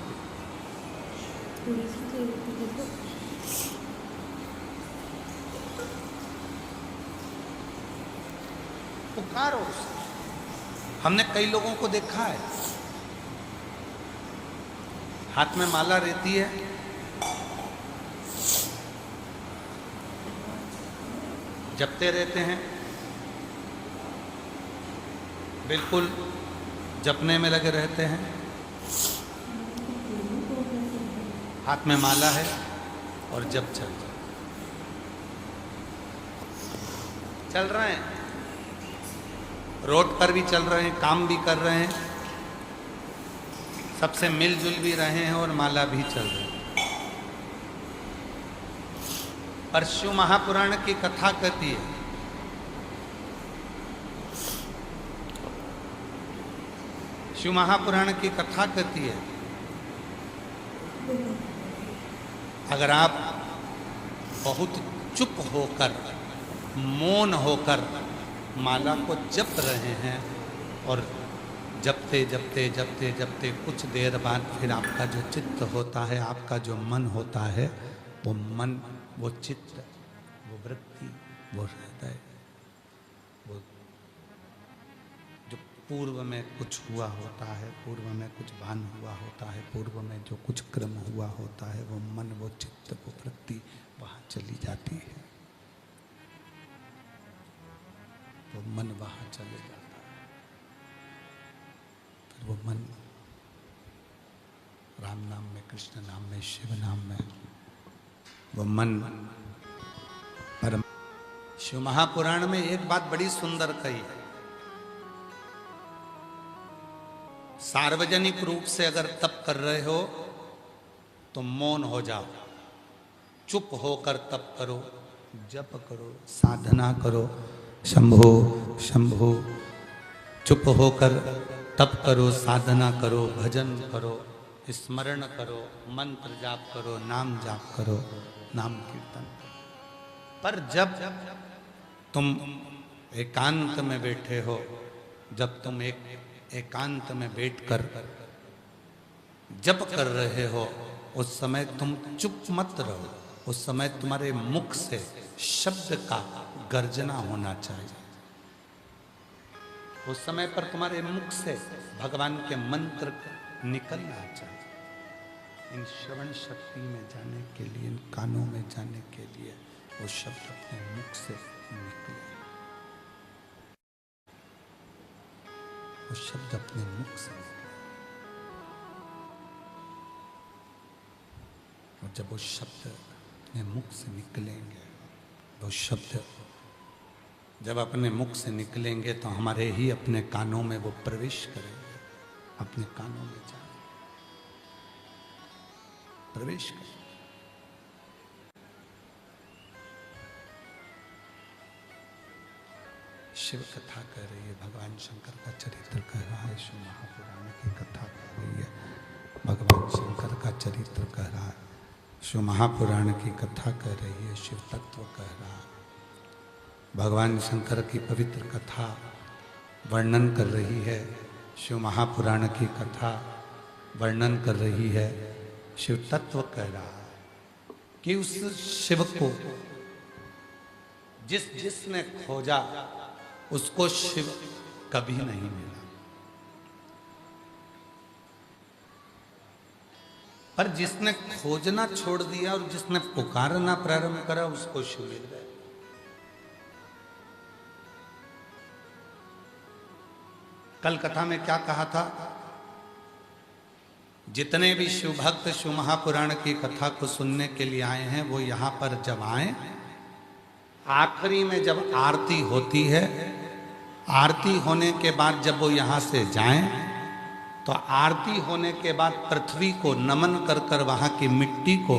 पुकारो उसे। हमने कई लोगों को देखा है, हाथ में माला रहती है, जपते रहते हैं, बिल्कुल जपने में लगे रहते हैं। हाथ में माला है और जब चल रहे हैं, रोड पर भी चल रहे हैं, काम भी कर रहे हैं, सबसे मिलजुल भी रहे हैं और माला भी चल रही है। पर शिव महापुराण की कथा कहती है शिव महापुराण की कथा कहती है अगर आप बहुत चुप होकर, मौन होकर माला को जप रहे हैं और जपते जपते जपते जपते कुछ देर बाद फिर आपका जो चित्त होता है, आपका जो मन होता है, वो मन, वो चित्त, वो वृत्ति, वो हृदय, वो जो पूर्व में कुछ हुआ होता है, पूर्व में कुछ भान हुआ होता है, पूर्व में जो कुछ क्रम हुआ होता है, वो मन, वो चित्त, वो वृत्ति वहाँ चली जाती है। वो मन वहाँ चले जाता है। फिर वो मन राम नाम में, कृष्ण नाम में, शिव नाम में, वो मन परम। शिव महापुराण में एक बात बड़ी सुंदर कही है, सार्वजनिक रूप से अगर तप कर रहे हो तो मौन हो जाओ, चुप होकर तप करो, जप करो, साधना करो, शंभो शंभो, चुप होकर तप करो, साधना करो, भजन करो, स्मरण करो, मंत्र जाप करो, नाम जाप करो, नाम कीर्तन करो। पर जब तुम एकांत में बैठे हो, जब तुम एकांत में बैठकर जप कर रहे हो, उस समय तुम चुप मत रहो। उस समय तुम्हारे मुख से शब्द का गर्जना होना चाहिए। उस समय पर तुम्हारे मुख से भगवान के मंत्र निकलना चाहिए। इन श्रवण शक्ति में जाने के लिए, इन कानों में जाने के लिए वो शब्द अपने मुख से निकले, वो शब्द अपने मुख से निकले। और जब वो शब्द अपने मुख से निकलेंगे, वो शब्द जब अपने मुख से निकलेंगे तो हमारे ही अपने कानों में वो प्रवेश करेंगे, अपने कानों में जाएंगे, प्रवेश करेंगे। शिव कथा कह रही है, भगवान शंकर का चरित्र कह रहा है, शिव महापुराण की कथा कह रही है, भगवान शंकर का चरित्र कह रहा है, शिव महापुराण की कथा कह रही है, शिव तत्व कह रहा है। भगवान शंकर की पवित्र कथा वर्णन कर रही है, शिव महापुराण की कथा वर्णन कर रही है, शिव तत्व कह रहा है कि उस शिव को जिसने खोजा उसको शिव कभी नहीं मिला, पर जिसने खोजना छोड़ दिया और जिसने पुकारना प्रारंभ करा उसको शिव मिल गया। कल कथा में क्या कहा था? जितने भी शिव भक्त शिव महापुराण की कथा को सुनने के लिए आए हैं वो यहाँ पर जब आए, आखिरी में जब आरती होती है, आरती होने के बाद जब वो यहाँ से जाएं, तो आरती होने के बाद पृथ्वी को नमन कर कर, वहाँ की मिट्टी को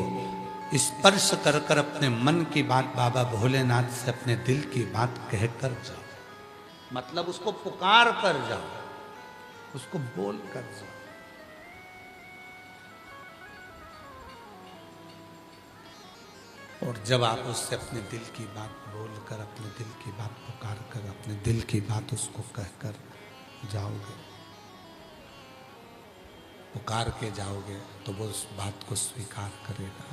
स्पर्श कर कर अपने मन की बात बाबा भोलेनाथ से, अपने दिल की बात कहकर जाओ। मतलब उसको पुकार कर जाओ, उसको बोल कर जाओ। और जब आप उससे अपने दिल की बात बोलकर, अपने दिल की बात पुकार कर, अपने दिल की बात उसको कहकर जाओगे, पुकार के जाओगे, तो वो उस बात को स्वीकार करेगा,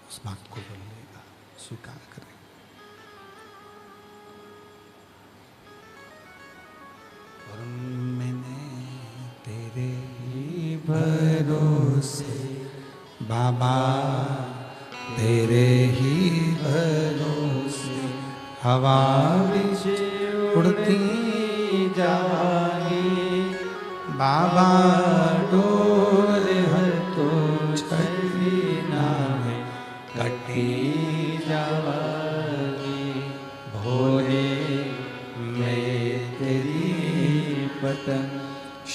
उस बात को बोलेगा, स्वीकार करेगा। और मैंने तेरे ही भरोसे बाबा, तेरे ही भरोसे हवा विच उड़ती जाएगी, बाबा डोर हर तो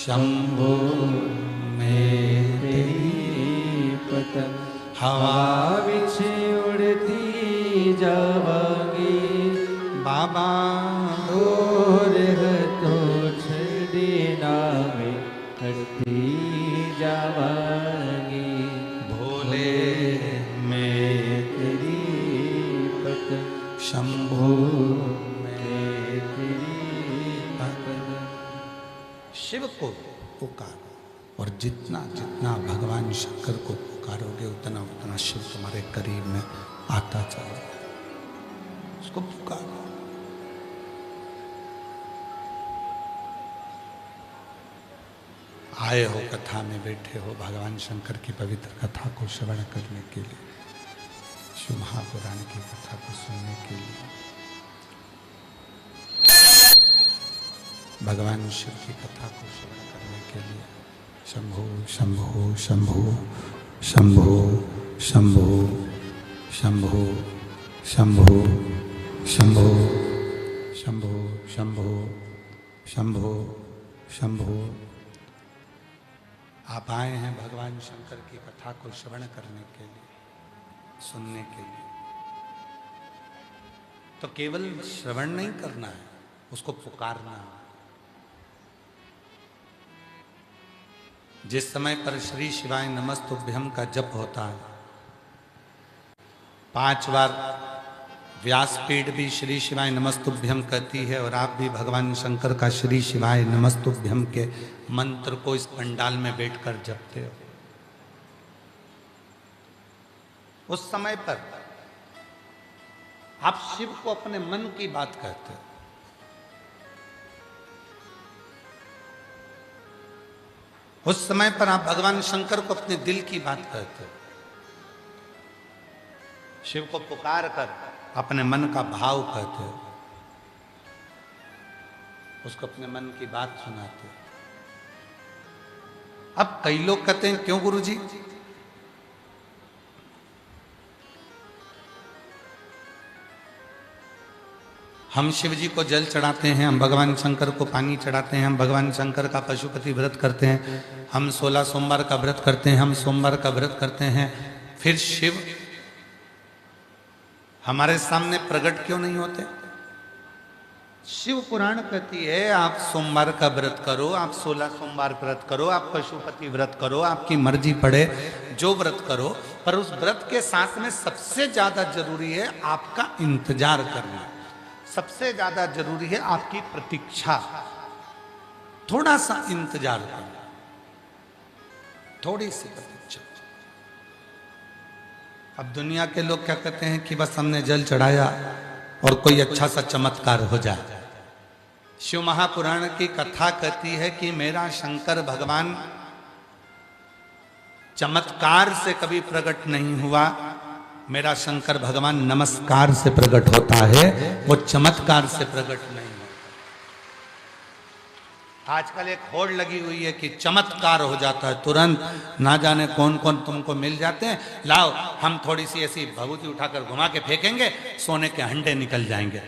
शंभो में तेरी पतंग हवा हवा विच उड़ती जावांगी बाबा और तो छड़ी नामे करती जावांगी भोले में तेरी पतंग शंभो में तेरी पतंग। शिव को पुकारो और जितना जितना भगवान शंकर को पुकारोगे उतना उतना शिव तुम्हारे करीब में आता चला उसको पुकारो। आए हो कथा में बैठे हो भगवान शंकर की पवित्र कथा को श्रवण करने के लिए, शिव महापुराण की कथा को सुनने के लिए, भगवान शिव की कथा को श्रवण करने के लिए। शंभो शंभो शंभो शंभो शंभो शंभो शंभो शंभो शंभो शंभो शंभो शंभो। आप आए हैं भगवान शंकर की कथा को श्रवण करने के लिए, सुनने के लिए। तो केवल श्रवण नहीं करना है, उसको पुकारना है। जिस समय पर श्री शिवाय नमस्तुभ्यम का जप होता है, 5 बार व्यासपीठ भी श्री शिवाय नमस्तुभ्यम कहती है और आप भी भगवान शंकर का श्री शिवाय नमस्तुभ्यम के मंत्र को इस पंडाल में बैठकर जपते हो। उस समय पर आप शिव को अपने मन की बात कहते हो। उस समय पर आप भगवान शंकर को अपने दिल की बात कहते हो। शिव को पुकार कर अपने मन का भाव कहते हो, उसको अपने मन की बात सुनाते हो। अब कई लोग कहते हैं क्यों गुरुजी? हम शिव जी को जल चढ़ाते हैं, हम भगवान शंकर को पानी चढ़ाते हैं, हम भगवान शंकर का पशुपति व्रत करते हैं, हम 16 सोमवार का व्रत करते हैं, हम सोमवार का व्रत करते हैं, फिर शिव हमारे सामने प्रकट क्यों नहीं होते? शिव पुराण कहती है आप सोमवार का व्रत करो, आप 16 सोमवार व्रत करो, आप पशुपति व्रत करो, आपकी मर्जी पड़े जो व्रत करो, पर उस व्रत के साथ में सबसे ज्यादा जरूरी है आपका इंतजार करना, सबसे ज्यादा जरूरी है आपकी प्रतीक्षा। थोड़ा सा इंतजार करना, थोड़ी सी प्रतीक्षा। अब दुनिया के लोग क्या कहते हैं कि बस हमने जल चढ़ाया और कोई अच्छा सा चमत्कार हो जाए। शिव महापुराण की कथा कहती है कि मेरा शंकर भगवान चमत्कार से कभी प्रकट नहीं हुआ, मेरा शंकर भगवान नमस्कार से प्रकट होता है, वो चमत्कार से प्रकट नहीं होता। आजकल एक होड़ लगी हुई है कि चमत्कार हो जाता है तुरंत, ना जाने कौन कौन तुमको मिल जाते हैं, लाओ हम थोड़ी सी ऐसी भभूति उठाकर घुमा के फेंकेंगे, सोने के हंडे निकल जाएंगे।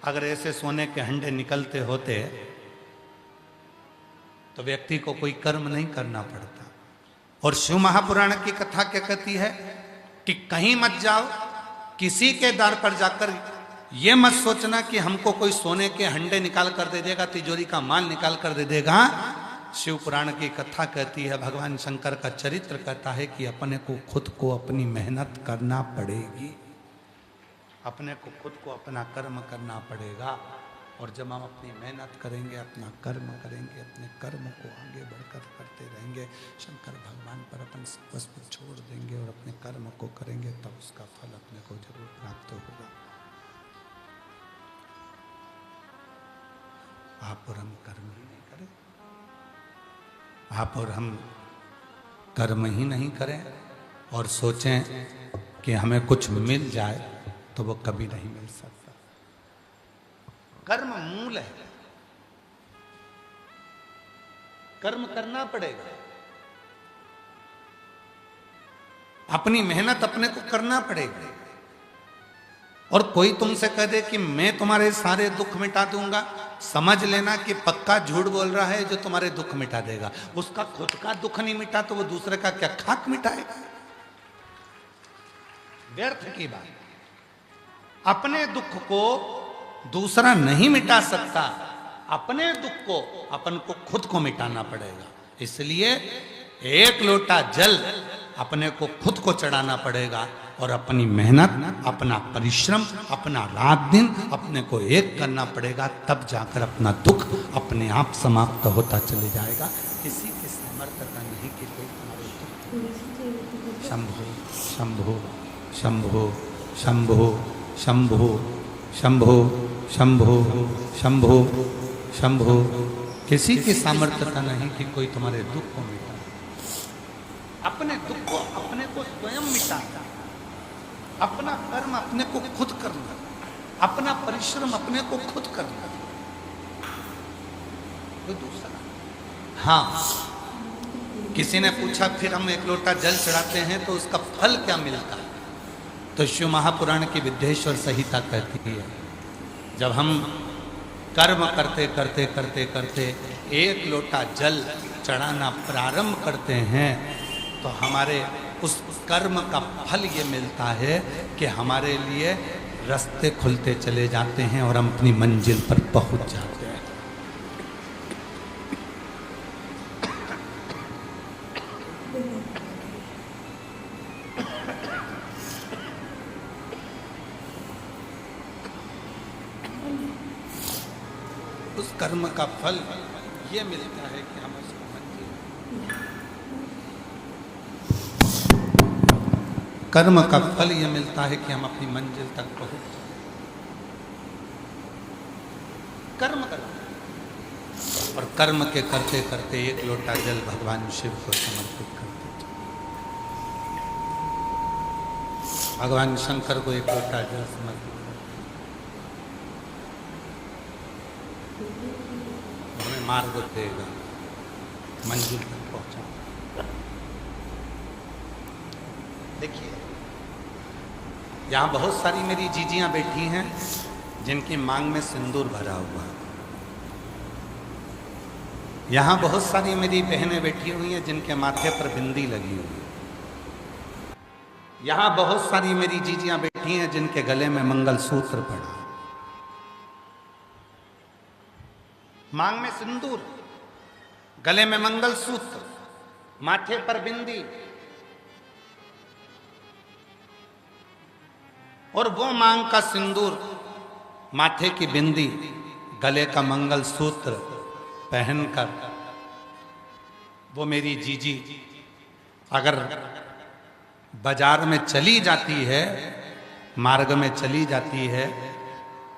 अगर ऐसे सोने के हंडे निकलते होते तो व्यक्ति को कोई कर्म नहीं करना पड़ता। और शिव महापुराण की कथा क्या कहती है कि कहीं मत जाओ, किसी के द्वार पर जाकर ये मत सोचना कि हमको कोई सोने के हंडे निकाल कर दे देगा, तिजोरी का माल निकाल कर दे देगा। शिव पुराण की कथा कहती है, भगवान शंकर का चरित्र कहता है कि अपने को खुद को अपनी मेहनत करना पड़ेगी, अपने को खुद को अपना कर्म करना पड़ेगा। और जब हम अपनी मेहनत करेंगे, अपना कर्म करेंगे, अपने कर्म को आगे बढ़कर करते रहेंगे, शंकर भगवान पर अपन सर्वस्व छोड़ देंगे और अपने कर्म को करेंगे, तब उसका फल अपने को जरूर प्राप्त होगा। आप और हम कर्म ही नहीं करें, आप और हम कर्म ही नहीं करें और सोचें कि हमें कुछ मिल जाए, तो वो कभी नहीं मिल सकता। कर्म मूल है, कर्म करना पड़ेगा, अपनी मेहनत अपने को करना पड़ेगी। और कोई तुमसे कह दे कि मैं तुम्हारे सारे दुख मिटा दूंगा, समझ लेना कि पक्का झूठ बोल रहा है जो तुम्हारे दुख मिटा देगा। उसका खुद का दुख नहीं मिटा तो वो दूसरे का क्या खाक मिटाएगा? व्यर्थ की बात। अपने दुख को दूसरा नहीं मिटा सकता, अपने दुख को अपन को खुद को मिटाना पड़ेगा। इसलिए एक लोटा जल अपने को खुद को चढ़ाना पड़ेगा और अपनी मेहनत, अपना परिश्रम, अपना रात दिन अपने को एक करना पड़ेगा, तब जाकर अपना दुख अपने आप समाप्त होता चले जाएगा। किसी के सामर्थ्य का नहीं कि कोई तुम्हारे दुख। शंभो शंभो शंभो शंभो शंभो शंभो शंभो शंभो शंभो। किसी के सामर्थ्य का नहीं कि कोई तुम्हारे दुख को मिटा। अपने दुख को अपने को स्वयं मिटाना, अपना कर्म अपने को खुद करना, अपना परिश्रम अपने को खुद करना। तो दूसरा, हाँ, किसी ने पूछा फिर हम एक लोटा जल चढ़ाते हैं तो उसका फल क्या मिलता है? तो शिव महापुराण की विद्येश्वर संहिता कहती है, जब हम कर्म करते करते करते करते एक लोटा जल चढ़ाना प्रारंभ करते हैं तो हमारे उस कर्म का फल ये मिलता है कि हमारे लिए रास्ते खुलते चले जाते हैं और हम अपनी मंजिल पर पहुंच जाते हैं। उस कर्म का फल ये मिलता है कि हम उसको कर्म का फल ये मिलता है कि हम अपनी मंजिल तक पहुंच कर्म करते और कर्म के करते करते एक लोटा जल भगवान शिव को समर्पित करते। भगवान शंकर को एक लोटा जल समर्पित हमें मार्ग देगा, मंजिल तक पहुंचा। देखिए, यहाँ बहुत सारी मेरी जीजियां बैठी हैं जिनकी मांग में सिंदूर भरा हुआ है। यहाँ बहुत सारी मेरी बहनें बैठी हुई हैं जिनके माथे पर बिंदी लगी हुई है। यहाँ बहुत सारी मेरी जीजियां बैठी हैं जिनके गले में मंगलसूत्र पड़ा। मांग में सिंदूर, गले में मंगलसूत्र, माथे पर बिंदी, और वो मांग का सिंदूर, माथे की बिंदी, गले का मंगलसूत्र पहनकर वो मेरी जीजी अगर बाजार में चली जाती है, मार्ग में चली जाती है,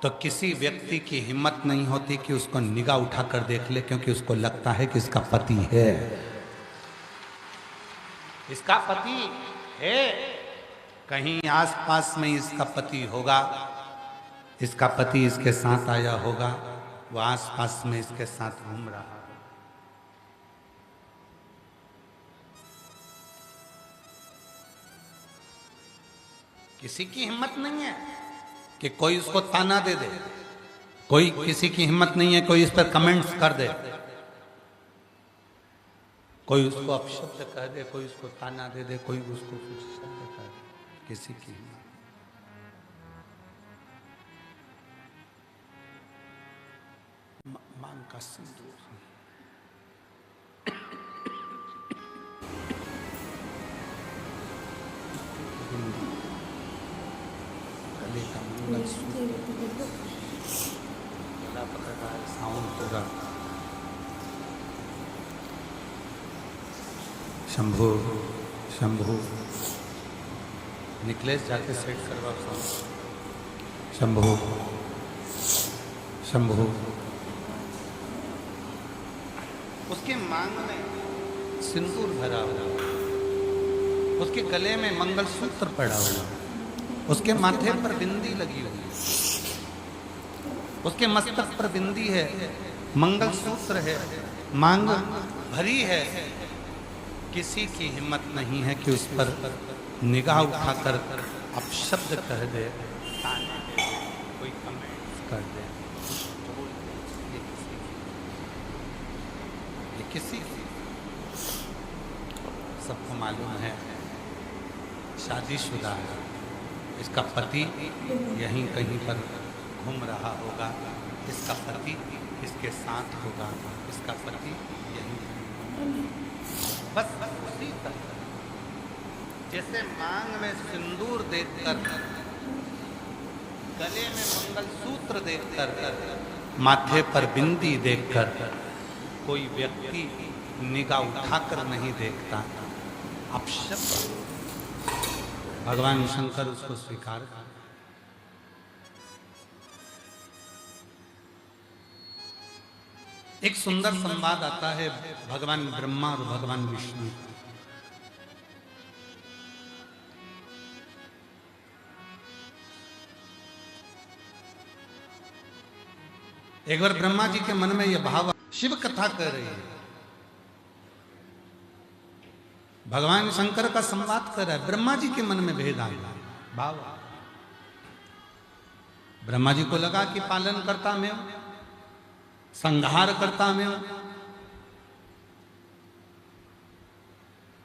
तो किसी व्यक्ति की हिम्मत नहीं होती कि उसको निगाह उठाकर देख ले, क्योंकि उसको लगता है कि इसका पति है, इसका पति है। कहीं आसपास में इसका पति होगा, इसका पति इसके साथ आया होगा, वो आसपास में इसके साथ घूम रहा है। किसी की हिम्मत नहीं है कि कोई उसको ताना दे दे, कोई किसी की हिम्मत नहीं है कोई इस पर कमेंट्स कर दे, कोई उसको अपशब्द कह दे, कोई उसको ताना दे दे, कोई उसको कुछ शब्द कह दे। किसी की हिम्मत। मांग का सिंदूर, गले का मंगलसूत्र, गला पकड़ रहा है, साउंड पूरा। शंभो शंभो। निकलेश जाके सेट करवा साउंड। शंभो शंभो। उसके मांग में सिंदूर भरा हुआ, उसके गले में मंगलसूत्र पड़ा हुआ, उसके माथे पर बिंदी लगी हुई, उसके मस्तक पर बिंदी है, मंगलसूत्र है, मांग भरी है। किसी की हिम्मत नहीं है कि उस पर निगाह उठाकर अपशब्द कह दे, ताने दे दे, कोई कमेंट्स कर दे, जो बोलते हैं, ये किसी की सबको मालूम है शादीशुदा है, इसका पति यहीं कहीं पर घूम रहा होगा, इसका पति इसके साथ होगा, इसका पति यहीं, बस उसी तरह जैसे मांग में सिंदूर देखकर, गले में मंगलसूत्र देखकर, माथे पर बिंदी देखकर कोई व्यक्ति निगाह उठाकर नहीं देखता, अपशब्द भगवान शंकर उसको स्वीकार कर। एक सुंदर संवाद आता है भगवान ब्रह्मा और भगवान विष्णु। एक बार ब्रह्मा जी के मन में यह भाव, शिव कथा कर रही है, भगवान शंकर का संवाद कर रहा है, ब्रह्मा जी के मन में भेद आया, भाव। ब्रह्मा जी को लगा कि पालन करता मैं हूं, संहार करता मैं हूं।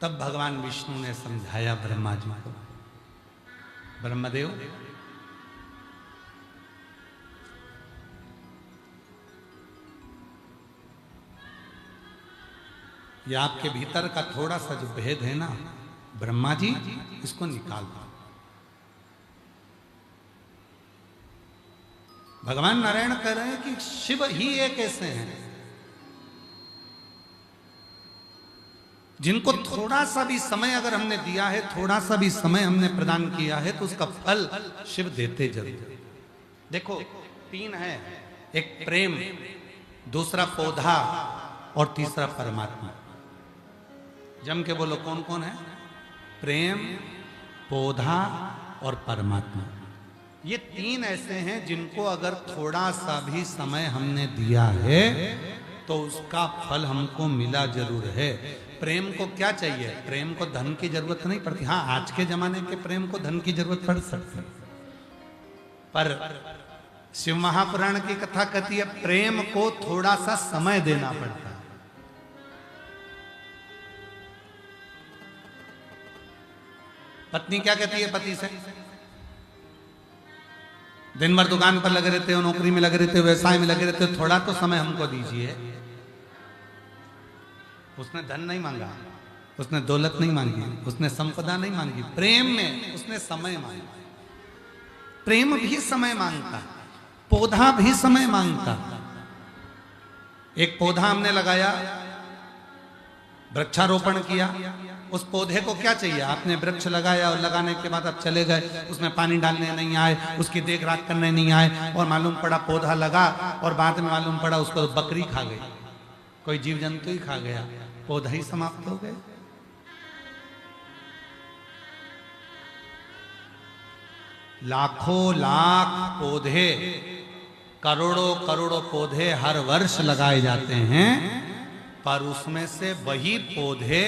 तब भगवान विष्णु ने समझाया ब्रह्मा जी को, ब्रह्मदेव ये आपके भीतर का थोड़ा सा जो भेद है ना ब्रह्मा जी, इसको निकाल दो। भगवान नारायण कह रहे हैं कि शिव ही एक ऐसे हैं जिनको थोड़ा सा भी समय अगर हमने दिया है, थोड़ा सा भी समय हमने प्रदान किया है, तो उसका फल शिव देते जरूर। देखो तीन है, एक प्रेम, दूसरा पौधा और तीसरा परमात्मा। जम के बोलो कौन कौन है? प्रेम, पौधा और परमात्मा। ये तीन ऐसे हैं जिनको अगर थोड़ा सा भी समय हमने दिया है तो उसका फल हमको मिला जरूर है। प्रेम को क्या चाहिए? प्रेम को धन की जरूरत नहीं पड़ती। हाँ, आज के जमाने के प्रेम को धन की जरूरत पड़ सकती है, पर शिव महापुराण की कथा कहती है प्रेम को थोड़ा सा समय देना पड़ता है। पत्नी क्या कहती है पति से? दिन भर दुकान पर लगे रहते हो, नौकरी में लगे रहते हो, व्यवसाय में लगे रहते हो, थोड़ा तो समय हमको दीजिए। उसने धन नहीं मांगा, उसने दौलत नहीं मांगी, उसने संपदा नहीं मांगी, प्रेम में उसने समय मांगा। प्रेम भी समय मांगता, पौधा भी समय मांगता। एक पौधा हमने लगाया, वृक्षारोपण किया, उस पौधे को क्या चाहिए? आपने वृक्ष लगाया और लगाने के बाद आप चले गए, उसमें पानी डालने नहीं आए, उसकी देख रेख करने नहीं आए, और मालूम पड़ा पौधा लगा और बाद में मालूम पड़ा उसको बकरी खा गई, कोई जीव जंतु ही खा गया, पौधा ही समाप्त हो गए। लाखों लाख पौधे, करोड़ों करोड़ों पौधे हर वर्ष लगाए जाते हैं, पर उसमें से वही पौधे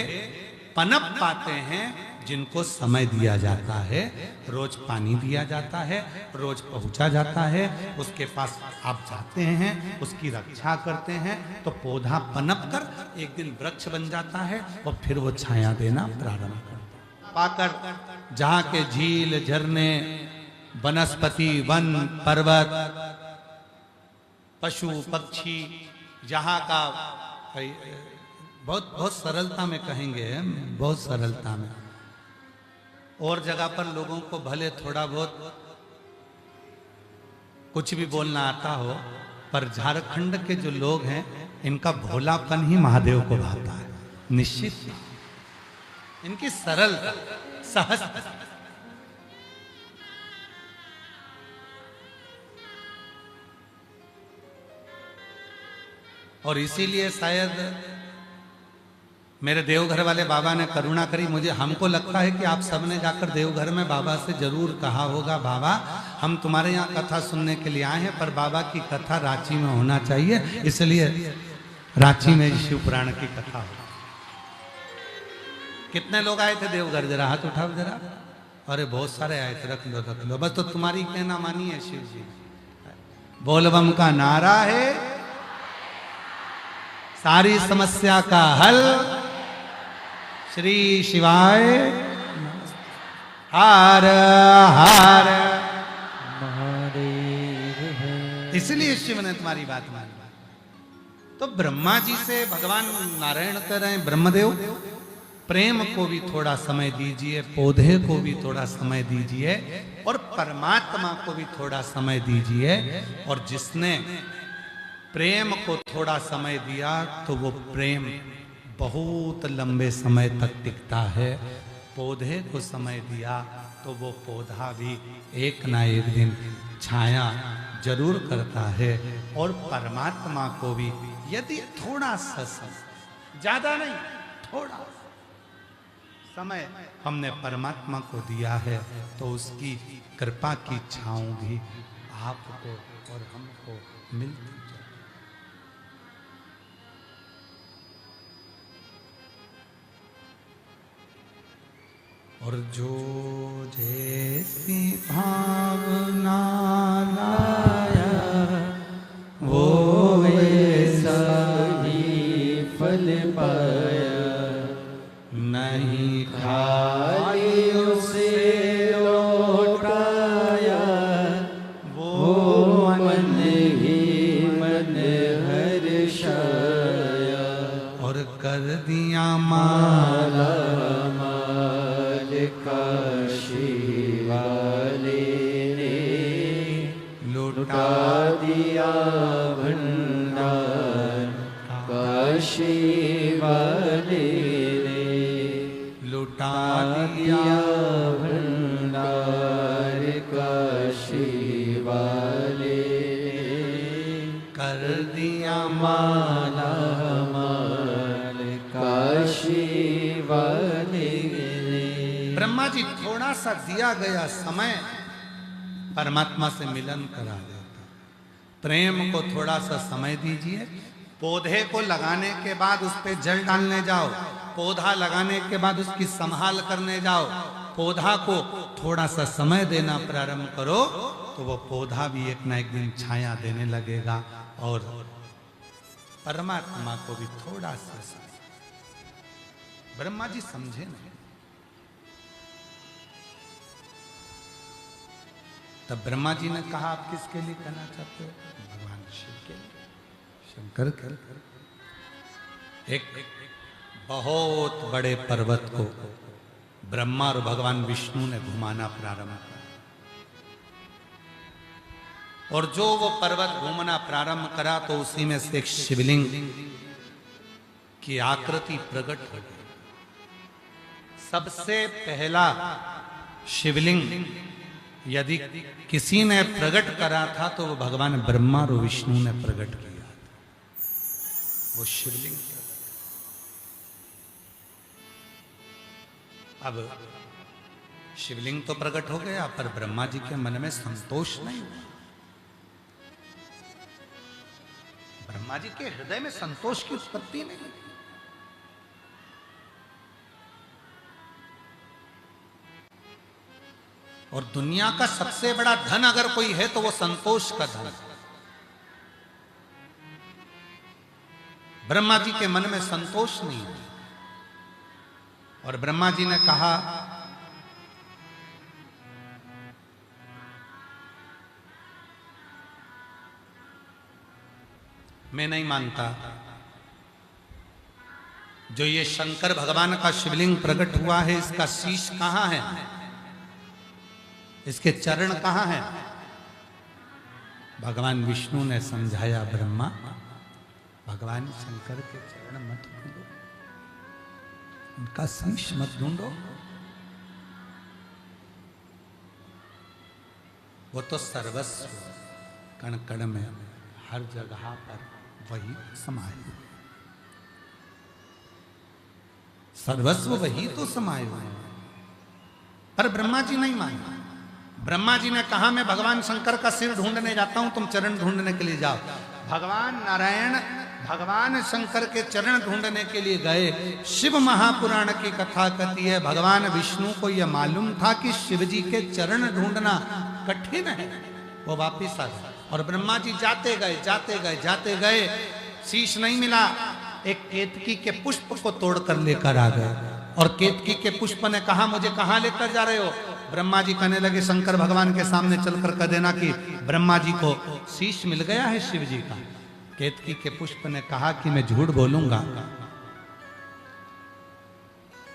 पनप पाते हैं जिनको समय दिया जाता है, रोज पानी दिया जाता है, रोज पहुंचा जाता है, उसके पास आप जाते हैं, उसकी रक्षा करते हैं, तो पौधा पनप कर एक दिन वृक्ष बन जाता है और फिर वो छाया देना प्रारंभ करता है। पाकर जहाँ के झील, झरने, वनस्पति, वन, पर्वत, पशु, पक्षी, जहाँ का बहुत बहुत सरलता में कहेंगे, बहुत सरलता में। और जगह पर लोगों को भले थोड़ा बहुत कुछ भी बोलना आता हो, पर झारखंड के जो लोग हैं इनका भोलापन ही महादेव को भाता है, निश्चित। इनकी सरलता, सहजता। और इसीलिए शायद मेरे देवघर वाले बाबा ने करुणा करी मुझे। हमको लगता है कि आप सबने जाकर देवघर में बाबा से जरूर कहा होगा, बाबा हम तुम्हारे यहाँ कथा सुनने के लिए आए हैं, पर बाबा की कथा रांची में होना चाहिए, इसलिए रांची में शिव पुराण की कथा हो। कितने लोग आए थे देवघर? जरा हाथ उठाओ जरा। अरे बहुत सारे आए थे, रख लो बस। तो तुम्हारी कहना मानी है शिव जी। बोलबम का नारा है सारी समस्या का हल। श्री शिवाय हार हार। महादेव है। इसलिए शिव ने तुम्हारी बात मानी। तो ब्रह्मा जी से भगवान नारायण कह रहे हैं, ब्रह्मदेव प्रेम को भी थोड़ा समय दीजिए, पौधे को भी थोड़ा समय दीजिए, और परमात्मा को भी थोड़ा समय दीजिए। और जिसने प्रेम को थोड़ा समय दिया तो वो प्रेम बहुत लंबे समय तक टिकता है। पौधे को समय दिया तो वो पौधा भी एक ना एक दिन छाया जरूर करता है। और परमात्मा को भी यदि थोड़ा सा समय, ज्यादा नहीं, थोड़ा समय हमने परमात्मा को दिया है तो उसकी कृपा की छाँव भी आपको और हमको मिलती जाए। और जो जैसी भावना लाया वो वैसा ही फल पाया। नहीं खाली उसे लौटाया, वो मन ही मन हर्षाया। और कर दिया माला माल काशी वाले ने लुटा दिया भंडार। काशी वाले लुटा दिया भंडार। काशी वाले कर दिया माला माल काशी वाले। ब्रह्मा जी थोड़ा सा दिया गया समय परमात्मा से मिलन करा देता। प्रेम को थोड़ा सा समय दीजिए। पौधे को लगाने के बाद उस पे जल डालने जाओ, पौधा लगाने के बाद उसकी संभाल करने जाओ, पौधा को थोड़ा सा समय देना प्रारंभ करो तो वो पौधा भी एक ना एक दिन छाया देने लगेगा। और परमात्मा को भी थोड़ा सा समय। ब्रह्मा जी समझे नहीं। तब ब्रह्मा जी ने कहा, आप किसके लिए कहना चाहते हो? भगवान शिव के लिए। शंकर कर एक बहुत बड़े पर्वत को ब्रह्मा और भगवान विष्णु ने घुमाना प्रारंभ किया। और जो वो पर्वत घूमना प्रारंभ करा तो उसी में से एक शिवलिंग की आकृति प्रकट हो गई। सबसे पहला शिवलिंग यदि किसी ने प्रकट करा था तो वो भगवान ब्रह्मा और विष्णु ने प्रकट किया था। वो शिवलिंग अब शिवलिंग तो प्रकट हो गया, पर ब्रह्मा जी के मन में संतोष नहीं हुआ। ब्रह्मा जी के हृदय में संतोष की उत्पत्ति नहीं हुई। और दुनिया का सबसे बड़ा धन अगर कोई है तो वो संतोष का धन। ब्रह्मा जी के मन में संतोष नहीं है। और ब्रह्मा जी ने कहा, मैं नहीं मानता, जो ये शंकर भगवान का शिवलिंग प्रकट हुआ है इसका शीश कहां है, इसके चरण कहां हैं? भगवान विष्णु ने समझाया, ब्रह्मा भगवान शंकर के चरण मत ढूंढो, उनका शीश मत ढूंढो, वो तो सर्वस्व कण कण में हर जगह पर वही समाये, सर्वस्व वही तो समाये हुए हैं। पर ब्रह्मा जी नहीं माने। ब्रह्मा जी ने कहा, मैं भगवान शंकर का सिर ढूंढने जाता हूं, तुम चरण ढूंढने के लिए जाओ। भगवान नारायण भगवान शंकर के चरण ढूंढने के लिए गए। शिव महापुराण की कथा कहती है भगवान विष्णु को यह मालूम था कि शिव जी के चरण ढूंढना कठिन है, वो वापिस आ गए। और ब्रह्मा जी जाते गए जाते गए जाते गए, शीश नहीं मिला, एक केतकी के पुष्प को तोड़कर लेकर आ गए। और केतकी के पुष्प ने कहा मुझे कहां लेकर जा रहे हो? ब्रह्मा जी कहने लगे शंकर भगवान के सामने चलकर कह देना कि ब्रह्मा जी को शीश मिल गया है शिव जी का। केतकी के पुष्प ने कहा कि मैं झूठ बोलूंगा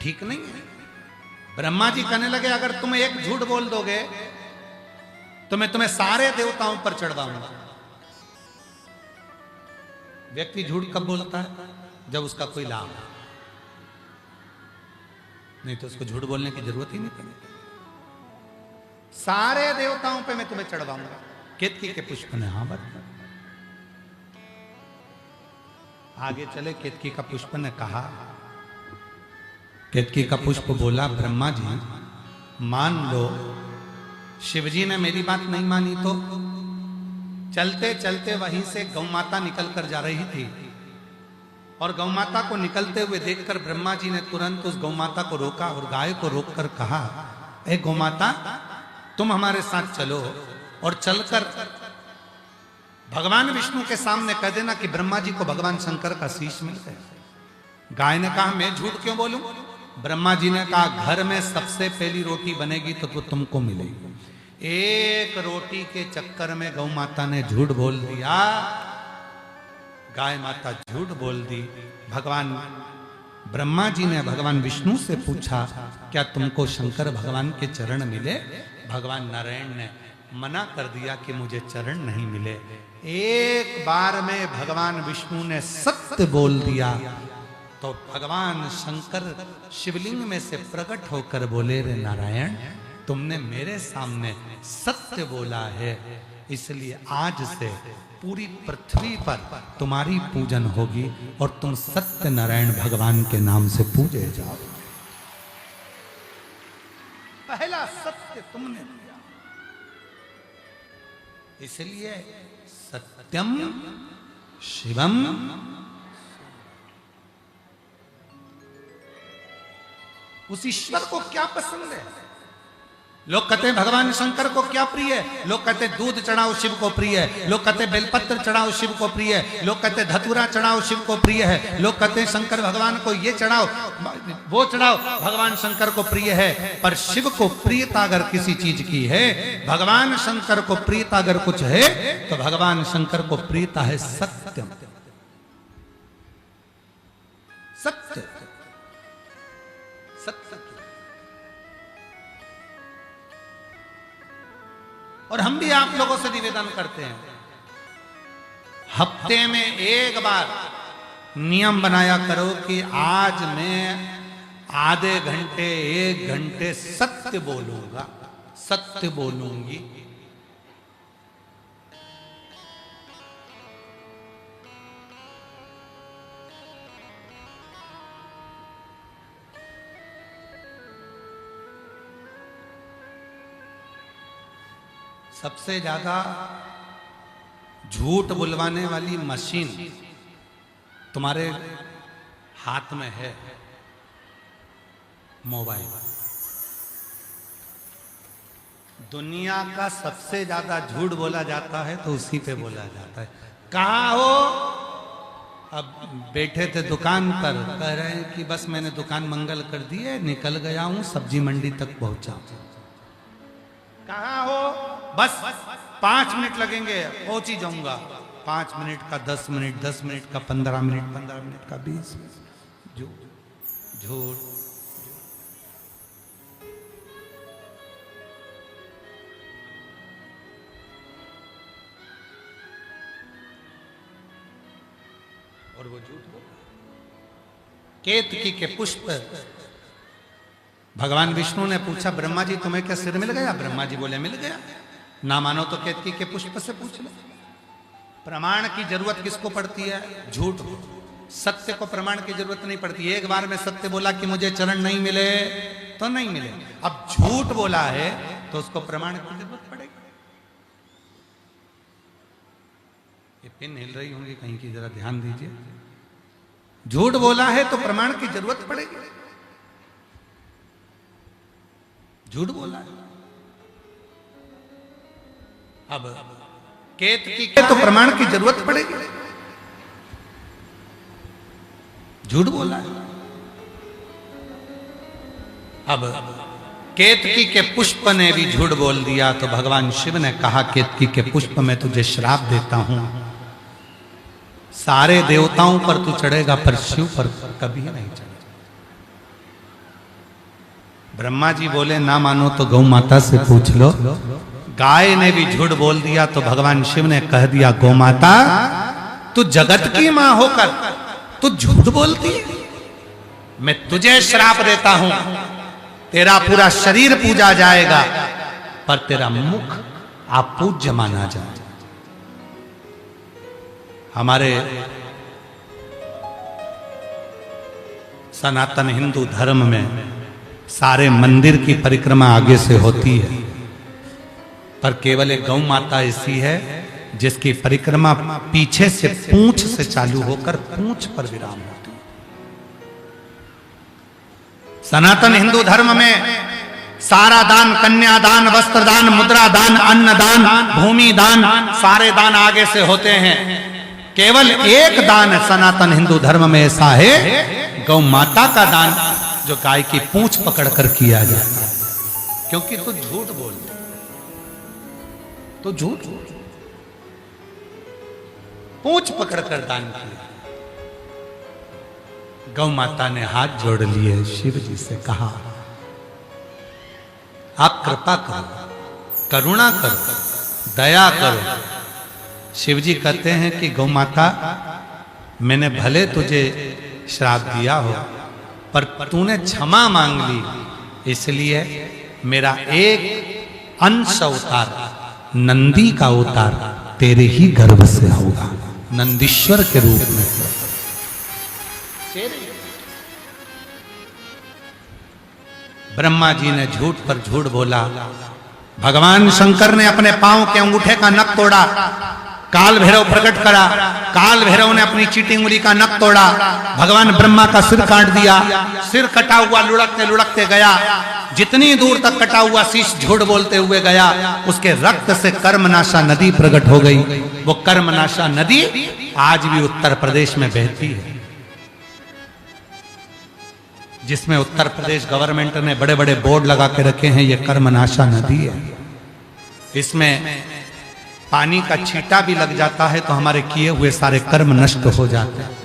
ठीक नहीं है। ब्रह्मा जी कहने लगे अगर तुम एक झूठ बोल दोगे तो मैं तुम्हें सारे देवताओं पर चढ़वाऊंगा। व्यक्ति झूठ कब बोलता है? जब उसका कोई लाभ है, नहीं तो उसको झूठ बोलने की जरूरत ही नहीं पड़ेगी। सारे देवताओं पे मैं तुम्हें चढ़वाऊंगा। केतकी के पुष्प ने हाँ बता। आगे चले, केतकी का पुष्प ने कहा, केतकी का पुष्प बोला ब्रह्मा जी मान लो शिवजी ने मेरी बात नहीं मानी तो? चलते चलते वहीं से गौ माता निकल कर जा रही थी और गौ माता को निकलते हुए देखकर ब्रह्मा जी ने तुरंत उस गौ माता को रोका और गाय को रोककर कहा, ए गौ माता तुम हमारे साथ चलो और चलकर भगवान विष्णु के सामने कह देना कि ब्रह्मा जी को भगवान शंकर का शीश मिल गया। गाय ने कहा मैं झूठ क्यों बोलूं? ब्रह्मा जी ने कहा घर में सबसे पहली रोटी बनेगी तो तुमको मिलेगी। एक रोटी के चक्कर में गौ माता ने झूठ बोल दिया, गाय माता झूठ बोल दी। भगवान ब्रह्मा जी ने भगवान विष्णु से पूछा क्या तुमको शंकर भगवान के चरण मिले? भगवान नारायण ने मना कर दिया कि मुझे चरण नहीं मिले। एक बार में भगवान विष्णु ने सत्य बोल दिया तो भगवान शंकर शिवलिंग में से प्रकट होकर बोले रे नारायण तुमने मेरे सामने सत्य बोला है, इसलिए आज से पूरी पृथ्वी पर तुम्हारी पूजन होगी और तुम सत्य नारायण भगवान के नाम से पूजे जाओ। पहला सत्य तुमने दिया, इसलिए सत्यम शिवम। उस ईश्वर को क्या पसंद है? लोग कहते हैं भगवान शंकर को क्या प्रिय है? लोग कहते हैं दूध चढ़ाओ शिव को प्रिय है, लोग कहते हैं बेलपत्र चढ़ाओ शिव को प्रिय है, लोग कहते हैं धतूरा चढ़ाओ शिव को प्रिय है, लोग कहते हैं शंकर भगवान को ये चढ़ाओ वो चढ़ाओ भगवान शंकर को प्रिय है। पर शिव को प्रियता अगर किसी चीज की है, भगवान शंकर को प्रियता अगर कुछ है तो भगवान शंकर को प्रियता है सत्यम, सत्य सत्य। और हम भी आप लोगों से निवेदन करते हैं हफ्ते में एक बार नियम बनाया करो कि आज मैं आधे घंटे 1 घंटे सत्य बोलूंगा, सत्य बोलूंगी। सबसे ज्यादा झूठ बुलवाने वाली मशीन तुम्हारे हाथ में है मोबाइल। दुनिया का सबसे ज्यादा झूठ बोला जाता है तो उसी पे बोला जाता है। कहाँ हो? अब बैठे थे दुकान पर, कह रहे हैं कि बस मैंने दुकान मंगल कर दी है, निकल गया हूं, सब्जी मंडी तक पहुंचा। कहाँ हो? बस 5 मिनट लगेंगे, पहुंच ही जाऊंगा। 5 मिनट का 10 मिनट, 10 मिनट का 15 मिनट, 15 मिनट का 20 मिनट। झूठ। और वो झूठ बोला। केतकी के पुष्प भगवान विष्णु ने पूछा ब्रह्मा जी तुम्हें क्या सिर मिल गया? ब्रह्मा जी बोले मिल गया। ना मानो तो केतकी के पुष्प से पूछ लो। प्रमाण की जरूरत किसको पड़ती है? झूठ। सत्य को प्रमाण की जरूरत नहीं पड़ती। एक बार में सत्य बोला कि मुझे चरण नहीं मिले तो नहीं मिले। अब झूठ बोला है तो उसको प्रमाण की जरूरत पड़ेगी। ये पिन हिल रही होंगी कहीं की, जरा ध्यान दीजिए। झूठ बोला है तो प्रमाण की जरूरत पड़ेगी। झूठ बोला है, अब केतकी के तो प्रमाण की जरूरत पड़ेगी। झूठ बोला है, अब केतकी के पुष्प ने भी झूठ बोल दिया तो भगवान शिव ने कहा, केतकी के पुष्प में तुझे श्राप देता हूं, सारे देवताओं पर तू चढ़ेगा पर शिव पर कभी नहीं चढ़ेगा। ब्रह्मा जी बोले ना मानो तो गौ माता से पूछ लो। गाय ने भी झूठ बोल दिया तो भगवान शिव ने कह दिया, गौ माता तू जगत की मां होकर तू झूठ बोलती है, मैं तुझे श्राप देता हूं, तेरा पूरा शरीर पूजा जाएगा पर तेरा मुख अपूज्य माना जाए। हमारे सनातन हिंदू धर्म में सारे मंदिर की परिक्रमा आगे से होती है, पर केवल एक गौ माता ऐसी है जिसकी परिक्रमा पीछे से पूंछ से चालू होकर पूंछ पर विराम होती है। सनातन हिंदू धर्म में सारा दान, कन्यादान, वस्त्र दान, मुद्रा दान, अन्न दान, भूमि दान, सारे दान आगे से होते हैं। केवल एक दान सनातन हिंदू धर्म में ऐसा है, गौ माता का दान, जो गाय की पूंछ पकड़कर किया जाता है। क्योंकि तो झूठ बोलते, तो झूठ पूंछ पकड़कर दान किया। गौ माता ने हाथ जोड़ लिए, शिव जी से कहा, आप कृपा करो, करुणा करो, दया करो। शिव जी कहते हैं कि गौ माता, मैंने भले तुझे श्राप दिया हो पर तूने क्षमा मांग ली, इसलिए मेरा एक अंश अवतार, नंदी का अवतार तेरे ही गर्भ से होगा, नंदीश्वर के रूप में। ब्रह्मा जी ने झूठ पर झूठ बोला। भगवान शंकर ने अपने पांव के अंगूठे का नख तोड़ा, काल भैरव प्रकट करा, काल भैरव ने अपनी चीटी उंगली का नख तोड़ा, भगवान ब्रह्मा का सिर काट दिया, सिर कटा हुआ लुढ़कते लुढ़कते गया, जितनी दूर तक कटा हुआ शीश झूठ बोलते हुए गया, उसके रक्त से कर्मनाशा नदी प्रकट हो गई। वो कर्मनाशा नदी आज भी उत्तर प्रदेश में बहती है, जिसमें उत्तर प्रदेश गवर्नमेंट ने बड़े बड़े बोर्ड लगा के रखे हैं, ये कर्मनाशा नदी है। इसमें पानी का छींटा भी लग जाता है तो हमारे किए हुए सारे कर्म नष्ट हो जाते हैं।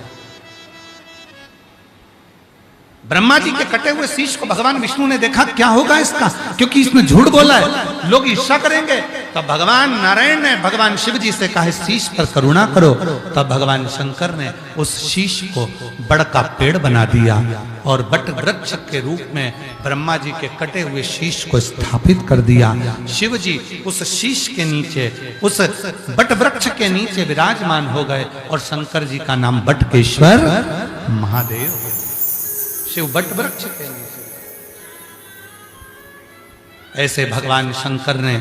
ब्रह्मा जी के कटे हुए शीश को भगवान विष्णु ने देखा, क्या होगा इसका, क्योंकि इसने झूठ बोला है, लोग ईर्ष्या करेंगे। तब भगवान नारायण ने भगवान शिव जी से कहा, शीश पर करुणा करो। तब भगवान शंकर ने उस शीश को बड़ का पेड़ बना दिया और बट वृक्ष के रूप में ब्रह्मा जी के कटे हुए शीश को स्थापित कर दिया। शिव जी उस शीश के नीचे, उस बट वृक्ष के नीचे विराजमान हो गए और शंकर जी का नाम बटकेश्वर महादेव। शिव बट वृक्ष के नीचे। ऐसे भगवान शंकर ने